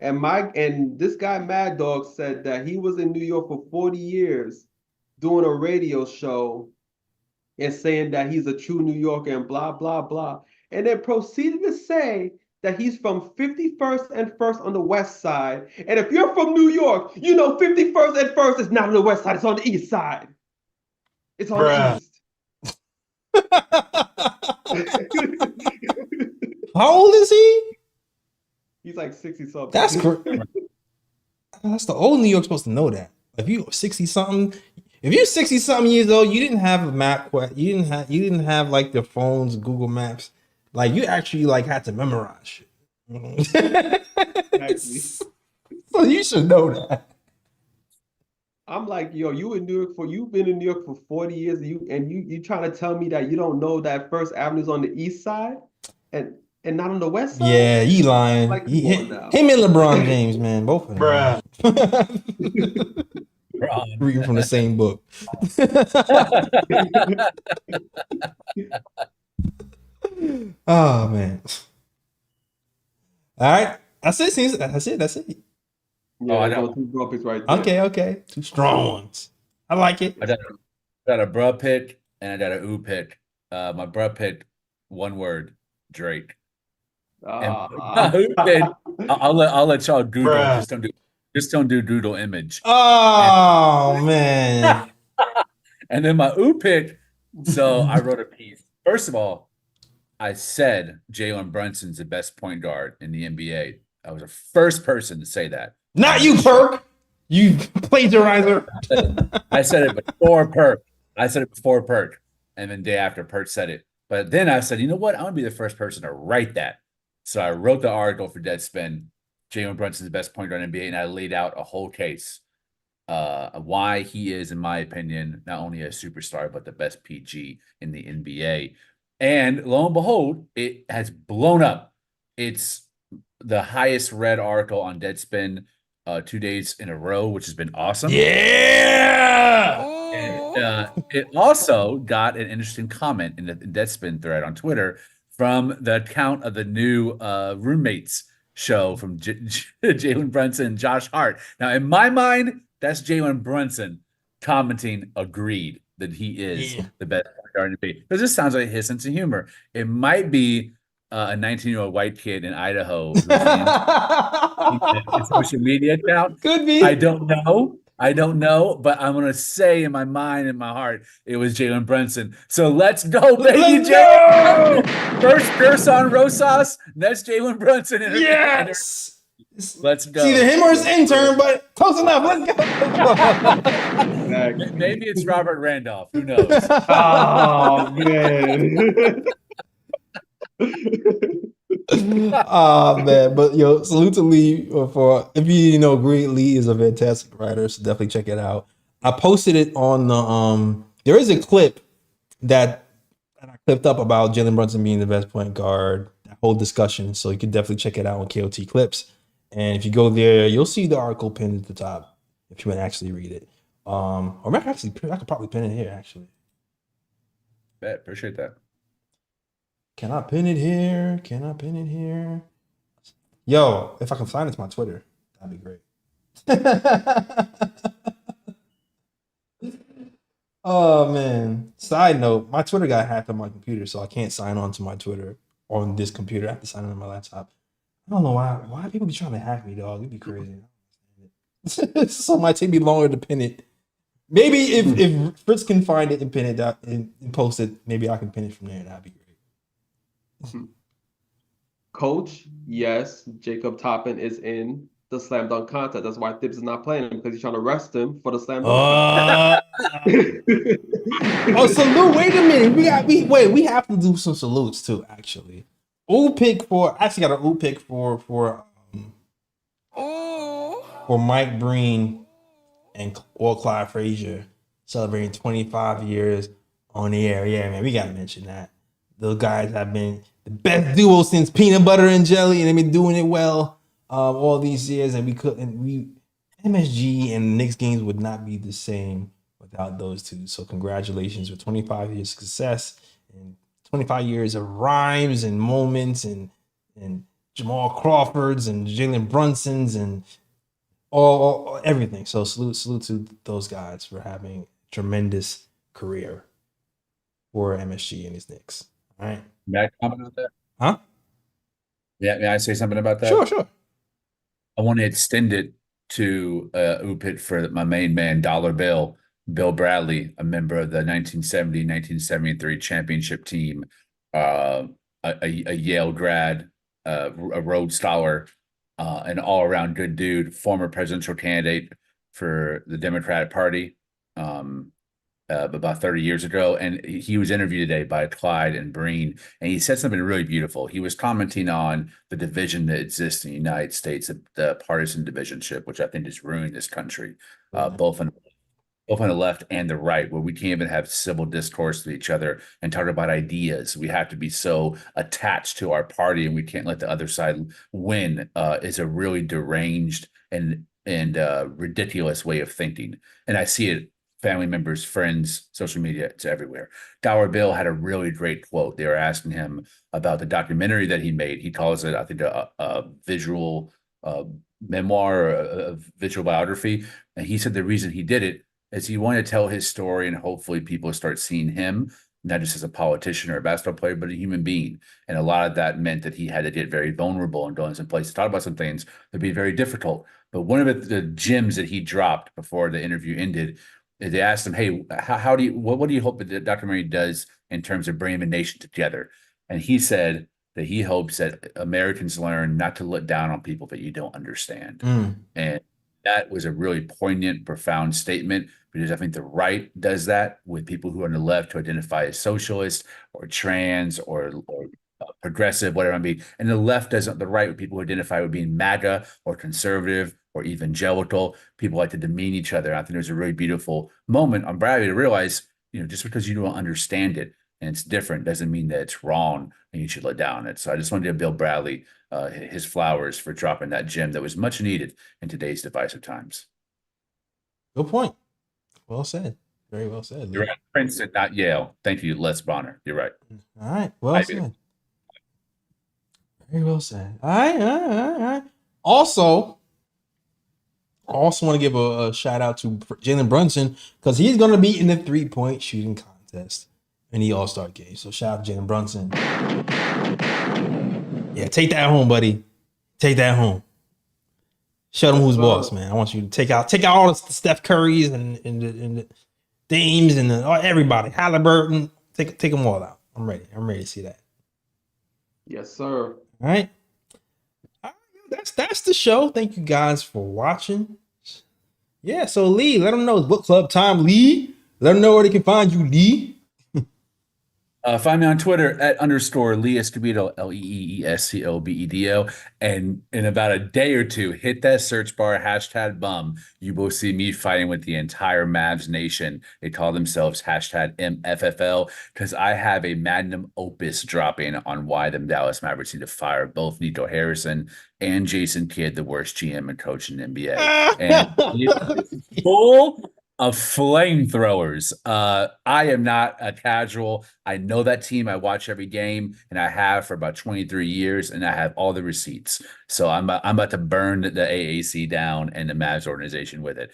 And this guy Mad Dog said that he was in New York for 40 years doing a radio show and saying that he's a true New Yorker and blah blah blah, and then proceeded to say that he's from 51st and 1st on the west side. And if you're from New York, 51st and 1st is not on the west side, it's on the east side. It's on the east. How old is he? He's like 60 something. That's the old New York supposed to know that. If you 60 something, If you're 60 something years old, you didn't have a map. You didn't have like the phones, Google Maps. Like you actually like had to memorize shit. Exactly. So you should know that. I'm like, yo, you've been in New York for 40 years, and you trying to tell me that you don't know that First Avenue's on the east side and not on the west side? Yeah, he lying. Like, come on now. Him and LeBron James, man, both of them. Ron. Reading from the same book. Oh man. All right. That's it. That's it. Yeah, I those know. two draw picks right there. Okay. Two strong ones. I like it. I got a bruh pick and I got a ooh pick. My bruh pick, one word, Drake. And my ooh pick, I'll let y'all Google. Just don't do doodle image. Oh man. And then my ooh pick. So I wrote a piece. First of all, I said Jalen Brunson's the best point guard in the NBA. I was the first person to say that. Not you, Perk. You plagiarizer. I said it before Perk. And then day after Perk said it. But then I said, you know what? I'm gonna be the first person to write that. So I wrote the article for Deadspin. Jalen Brunson's the best point guard in the NBA, and I laid out a whole case why he is, in my opinion, not only a superstar but the best PG in the NBA. And lo and behold, it has blown up. It's the highest read article on Deadspin 2 days in a row, which has been awesome. Yeah. And it also got an interesting comment in the Deadspin thread on Twitter from the account of the new Roommates show from Jalen Brunson and Josh Hart. Now, in my mind, that's Jalen Brunson commenting agreed that he is the best guard in the NBA. Because this sounds like his sense of humor. It might be a 19-year-old white kid in Idaho who's his social media account. Could be. I don't know, but I'm gonna say in my mind and my heart it was Jalen Brunson. So let's go, baby, Jalen. First curse on Rosas. That's Jalen Brunson. Yes. Let's go. It's either him or his intern, but close enough. Let's go. Maybe it's Robert Randolph. Who knows? Oh man. Oh man, but yo, salute to Lee for if you know Lee is a fantastic writer, so definitely check it out. I posted it on the there is a clip that I clipped up about Jalen Brunson being the best point guard, that whole discussion. So you can definitely check it out on KOT Clips. And if you go there, you'll see the article pinned at the top if you want to actually read it. Or I could probably pin it here actually. Bet, appreciate that. Can I pin it here? Yo, if I can find it to my Twitter, that'd be great. Oh man. Side note, my Twitter got hacked on my computer, so I can't sign on to my Twitter on this computer. I have to sign on my laptop. I don't know why people be trying to hack me, dog. It'd be crazy. So it might take me longer to pin it. Maybe if Fritz can find it and pin it out and post it, maybe I can pin it from there. That'd be great. Coach, yes, Jacob Toppin is in the slam dunk contest. That's why Thibs is not playing him, because he's trying to rest him for the slam dunk contest. Oh, salute! Wait a minute. We have to do some salutes too. Actually, I actually got an ooh pick for Mike Breen and Clyde Frazier celebrating 25 years on the air. Yeah, man, we gotta mention that. Those guys have been the best duo since peanut butter and jelly, and they've been doing it well all these years. And MSG and Knicks games would not be the same without those two. So congratulations for 25 years of success and 25 years of rhymes and moments and Jamal Crawfords and Jalen Brunsons and all everything. So salute to those guys for having a tremendous career for MSG and his Knicks. All right. May I comment on that? Huh? Yeah, may I say something about that? Sure. I want to extend it to Upit for my main man, Dollar Bill Bradley, a member of the 1970-1973 championship team, a Yale grad, a Rhodes Scholar, an all-around good dude, former presidential candidate for the Democratic Party. about 30 years ago, and he was interviewed today by Clyde and Breen, and he said something really beautiful. He was commenting on the division that exists in the United States, the partisan divisionship, which I think has ruined this country, both on the left and the right, where we can't even have civil discourse with each other and talk about ideas. We have to be so attached to our party, and we can't let the other side win. Is a really deranged and ridiculous way of thinking, and I see it. Family members, friends, social media, it's everywhere. Dollar Bill had a really great quote. They were asking him about the documentary that he made. He calls it, I think, a visual memoir, or a visual biography. And he said the reason he did it is he wanted to tell his story, and hopefully people start seeing him not just as a politician or a basketball player, but a human being. And a lot of that meant that he had to get very vulnerable and go in some places, talk about some things that'd be very difficult. But one of the gems that he dropped before the interview ended, they asked him, "Hey, how do you what do you hope that the documentary does in terms of bringing the nation together?" And he said that he hopes that Americans learn not to look down on people that you don't understand. And that was a really poignant, profound statement, because I think the right does that with people who are on the left who identify as socialist or trans or progressive, whatever it may be. And the left doesn't, the right with people who identify with being MAGA or conservative or evangelical. People like to demean each other. I think there's a really beautiful moment on Bradley to realize, just because you don't understand it and it's different doesn't mean that it's wrong and you should let down it. So I just wanted to give Bill Bradley his flowers for dropping that gem that was much needed in today's divisive times. Good point. Well said. Very well said. You're right. Princeton, not Yale. Thank you, Les Bonner. You're right. All right. Well said. Very well said. All right. Also want to give a shout out to Jalen Brunson, because he's going to be in the 3-point shooting contest in the All-Star game. So shout out to Jalen Brunson. Yeah, take that home, buddy. Take that home. Show them who's boss, man. I want you to take out all the Steph Currys and the Dames and everybody. Halliburton. Take them all out. I'm ready. I'm ready to see that. Yes, sir. All right. That's the show. Thank you guys for watching. Yeah, so Lee, let them know it's book club time, Lee. Let them know where they can find you, Lee. Find me on Twitter @_Lee Escobedo, LEEESCOBEDO. And in about a day or two, hit that search bar, #bum. You will see me fighting with the entire Mavs nation. They call themselves #MFFL, because I have a magnum opus dropping on why the Dallas Mavericks need to fire both Nico Harrison and Jason Kidd, the worst GM and coach in the NBA. And it's full of flamethrowers. I am not a casual. I know that team. I watch every game, and I have for about 23 years, and I have all the receipts. So I'm about to burn the AAC down and the Mavs organization with it.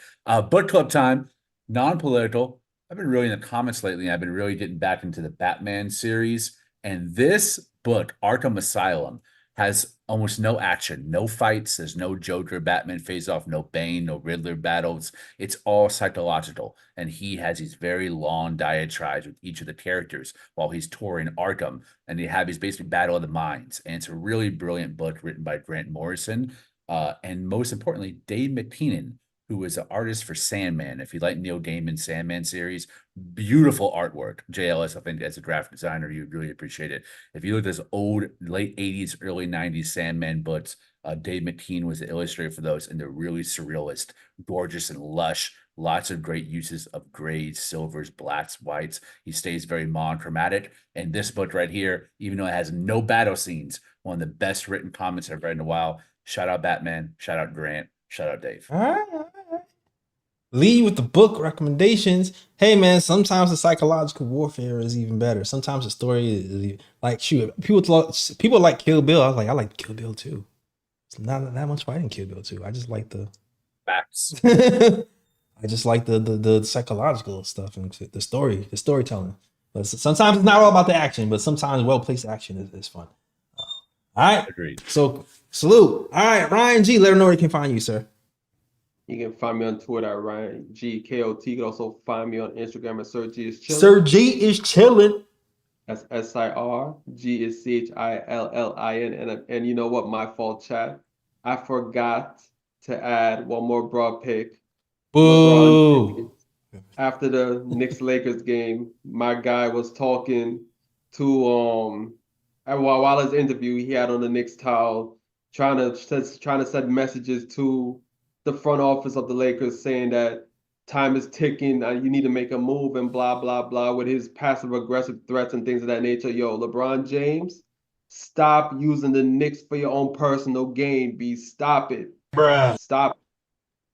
Book club time, non-political. I've been really in the comments lately. I've been really getting back into the Batman series, and this book, Arkham Asylum, has almost no action, no fights. There's no Joker, Batman face off, no Bane, no Riddler battles. It's all psychological. And he has these very long diatribes with each of the characters while he's touring Arkham. And they have his basically battle of the minds. And it's a really brilliant book written by Grant Morrison. And most importantly, Dave McKean, who is an artist for Sandman. If you like Neil Gaiman's Sandman series, beautiful artwork. JLS, I think, as a graphic designer, you'd really appreciate it. If you look at those old late 80s, early 90s Sandman books, Dave McKean was the illustrator for those, and they're really surrealist, gorgeous and lush. Lots of great uses of grays, silvers, blacks, whites. He stays very monochromatic. And this book right here, even though it has no battle scenes, one of the best written comics I've read in a while. Shout out Batman. Shout out Grant. Shout out Dave. All right. Lead with the book recommendations. Hey man, sometimes the psychological warfare is even better. Sometimes the story is like, shoot, people like Kill Bill. I like Kill Bill too. It's not that much fighting Kill Bill too. I just like the facts. I just like the psychological stuff and the storytelling. But sometimes it's not all about the action, but sometimes well-placed action is fun. All right. Agreed. So salute. All right, Ryan G, let them know where they can find you, sir. You can find me on Twitter at Ryan GKOT. You can also find me on Instagram at Sir G is chilling. Sir G is chilling. That's SIR. G is CHILLIN. And you know what? My fault, chat. I forgot to add one more broad pick. Boo. after the Knicks Lakers game, my guy was talking to while his interview he had on the Knicks towel, trying to send messages to the front office of the Lakers saying that time is ticking, you need to make a move and blah blah blah with his passive aggressive threats and things of that nature. Yo, LeBron James, stop using the Knicks for your own personal gain. Stop it. Bruh. Stop.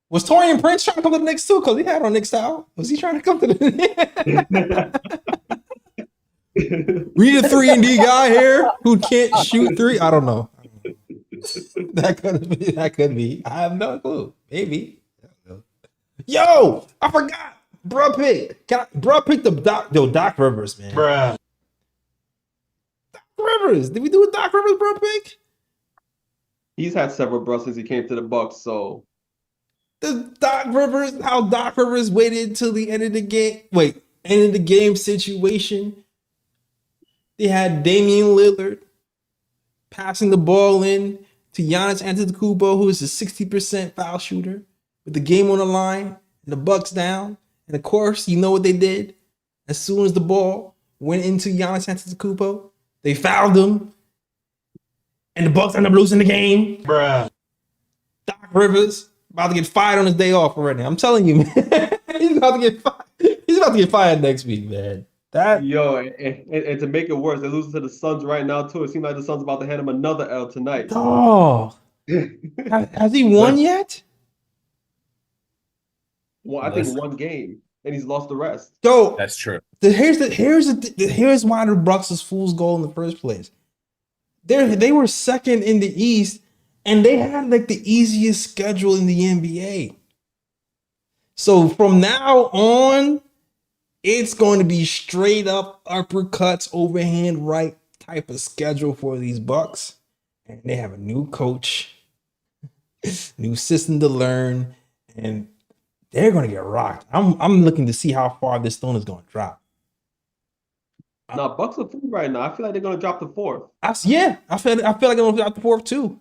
Was Torian Prince trying to come to the Knicks too? Because he had on Knicks style. Was he trying to come to the We need a 3-and-D guy here who can't shoot three? I don't know. That could be. I have no clue. Maybe. Yo, I forgot. Bro picked the Doc Rivers, man. Bruh. Doc Rivers. Did we do a Doc Rivers bro pick? He's had several bros since he came to the Bucks, so The how Doc Rivers waited until the end of the game. Wait, end of the game situation. They had Damian Lillard passing the ball in to Giannis Antetokounmpo, who is a 60% foul shooter, with the game on the line and the Bucks down. And of course, you know what they did? As soon as the ball went into Giannis Antetokounmpo, they fouled him, and the Bucks ended up losing the game. Bruh. Doc Rivers about to get fired on his day off already. I'm telling you, man. He's about to get fired. He's about to get fired next week, man. Yo, and to make it worse, they're losing to the Suns right now too. It seems like the Suns about to hand him another L tonight. Oh, has he won yet? Well, I think one game, and he's lost the rest. So That's true. Here's why the Bucks was fool's gold in the first place. They were second in the East, and they had like the easiest schedule in the NBA. So from now on, it's going to be straight up uppercuts, overhand right type of schedule for these Bucks. And they have a new coach, new system to learn, and they're going to get rocked. I'm looking to see how far this stone is going to drop. Now, Bucks are 3 right now. I feel like they're going to drop the 4th. I feel like they're going to drop the 4th too.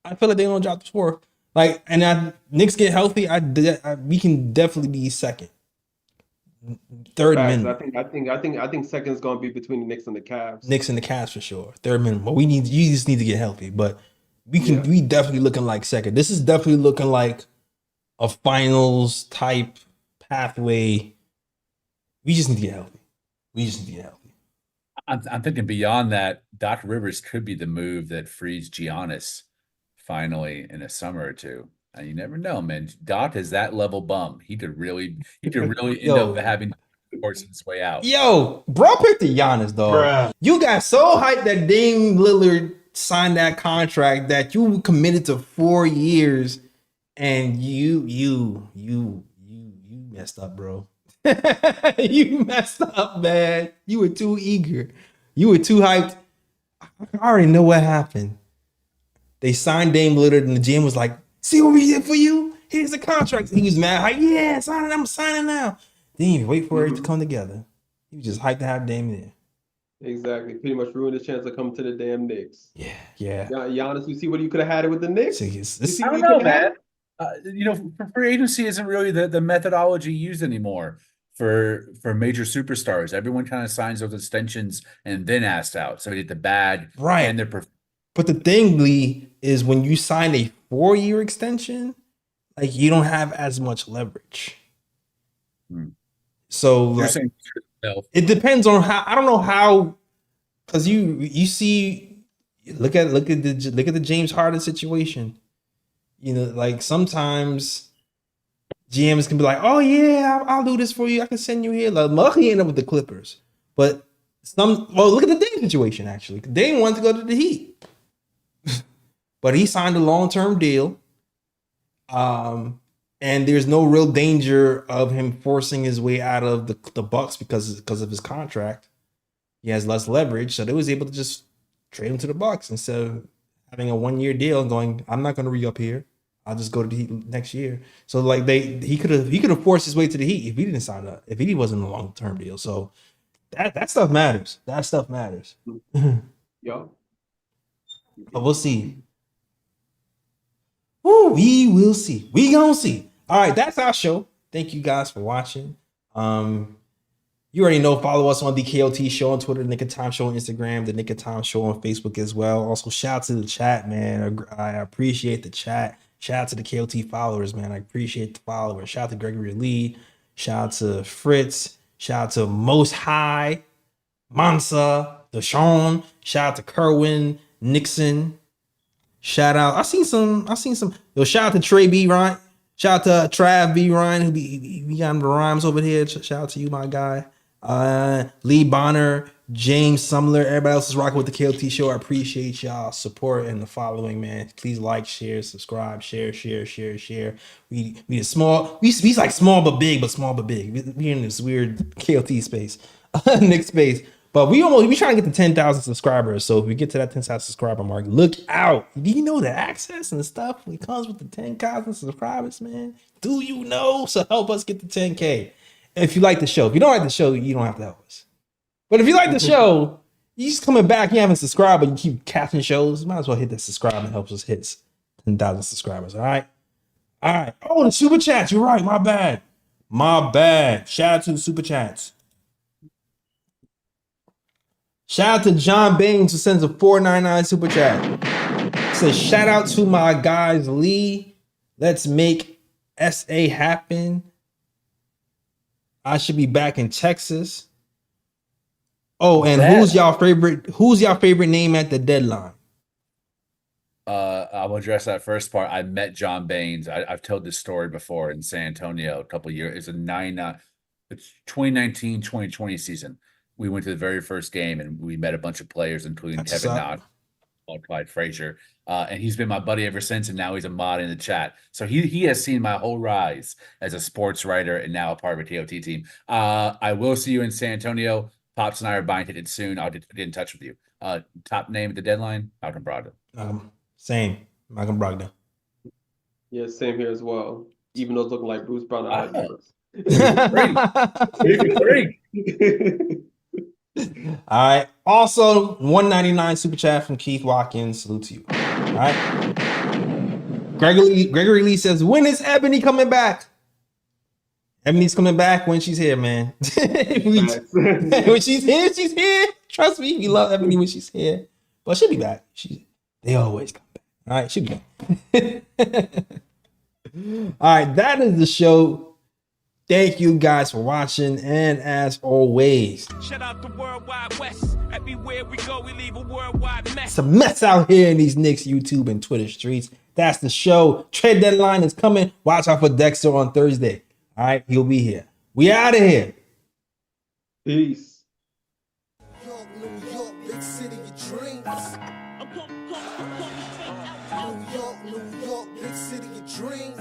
I feel like they're going to drop the 4th. Like, and Knicks get healthy, we can definitely be second. Third minimum. I think second is going to be between the Knicks and the Cavs. Knicks and the Cavs for sure. Third minimum. But you just need to get healthy. But we definitely looking like second. This is definitely looking like a finals type pathway. We just need to get healthy. I'm thinking beyond that, Doc Rivers could be the move that frees Giannis finally in a summer or two. And you never know, man. Doc is that level bum. He could really end up having to force his way out. Yo, bro picked the Giannis, though. Bruh. You got so hyped that Dame Lillard signed that contract that you committed to 4 years, and you messed up, bro. You messed up, man. You were too eager. You were too hyped. I already know what happened. They signed Dame Lillard, and the GM was like, "See what we did for you? Here's the contract." And he was mad. Like, yeah, I'm signing now. Didn't even wait for it to come together. He was just hyped to have Dame there. Exactly. Pretty much ruined his chance to come to the damn Knicks. Yeah. Giannis, you see what you could have had it with the Knicks? I don't know, man. Free agency isn't really the methodology used anymore for major superstars. Everyone kind of signs those extensions and then asks out. So you get the bad and the But the thing, Lee, is when you sign a 4-year extension, like you don't have as much leverage. So like, it depends on how. I don't know how, because you see, look at the James Harden situation. You know, like sometimes GMs can be like, "Oh yeah, I'll do this for you. I can send you here." Like, luckily, ended up with the Clippers, but look at the Dame situation. Actually, Dame wanted to go to the Heat, but he signed a long-term deal. And there's no real danger of him forcing his way out of the Bucks because of his contract. He has less leverage, so they was able to just trade him to the Bucks instead of having a 1-year deal and going, "I'm not going to re-up here. I'll just go to the Heat next year." So like he could have forced his way to the Heat if he didn't sign up, if he wasn't a long-term deal. So that stuff matters. That stuff matters. Yo. But we'll see. Woo, we will see. We gonna see. All right, that's our show. Thank you guys for watching. You already know, follow us on the KOT Show on Twitter, the Knick of Time Show on Instagram, the Knick of Time Show on Facebook as well. Also, shout out to the chat, man. I appreciate the chat. Shout out to the KOT followers, man. I appreciate the followers. Shout out to Gregory Lee. Shout out to Fritz. Shout out to Most High, Mansa, Deshaun. Shout out to Kerwin, Nixon. Shout out. I seen some. Yo, shout out to Trey B. Ryan. Shout out to Trav B. Ryan, who be got the rhymes over here. Shout out to you, my guy. Lee Bonner, James Sumler, everybody else is rocking with the KLT Show. I appreciate y'all support and the following, man. Please like, share, subscribe, share. We a small, we like small but big, We in this weird KLT space, Knicks space. But we trying to get to 10,000 subscribers. So if we get to that 10,000 subscriber mark, look out. Do you know the access and the stuff that comes with the 10,000 subscribers, man? Do you know? So help us get to 10K. If you like the show. If you don't like the show, you don't have to help us. But if you like the show, you just coming back, you haven't subscribed, but you keep catching shows, might as well hit that subscribe and help us hit 10,000 subscribers, all right? All right. Oh, the super chats. You're right. My bad. Shout out to the super chats. Shout out to John Baines, who sends a $4.99 super chat. Says, shout out to my guys, Lee. Let's make SA happen. I should be back in Texas. Oh, and who's y'all favorite name at the deadline? I'll address that first part. I met John Baines. I've told this story before in San Antonio a couple of years. It's it's 2019, 2020 season. We went to the very first game and we met a bunch of players, including Kevin Knox, Clyde Frazier. And he's been my buddy ever since, and now he's a mod in the chat. So he has seen my whole rise as a sports writer and now a part of a TOT team. I will see you in San Antonio. Pops and I are buying tickets soon. I'll get in touch with you. Top name at the deadline, Malcolm Brogdon. Same, Malcolm Brogdon. Yeah, same here as well. Even though it's looking like Bruce Brown, I like All right. Also, $1.99 super chat from Keith Watkins. Salute to you. All right. Gregory Lee says, when is Ebony coming back? Ebony's coming back when she's here, man. When she's here, she's here. Trust me, we love Ebony when she's here. But she'll be back. They always come back. All right, she'll be back. All right, that is the show. Thank you guys for watching, and as always, shout out the Worldwide West. Everywhere we go, we leave a worldwide mess. It's a mess out here in these Knicks YouTube and Twitter streets. That's the show. Trade deadline is coming. Watch out for Dexter on Thursday. All right, he'll be here. We out of here. Peace. New York, big city of dreams. New York, big city of dreams.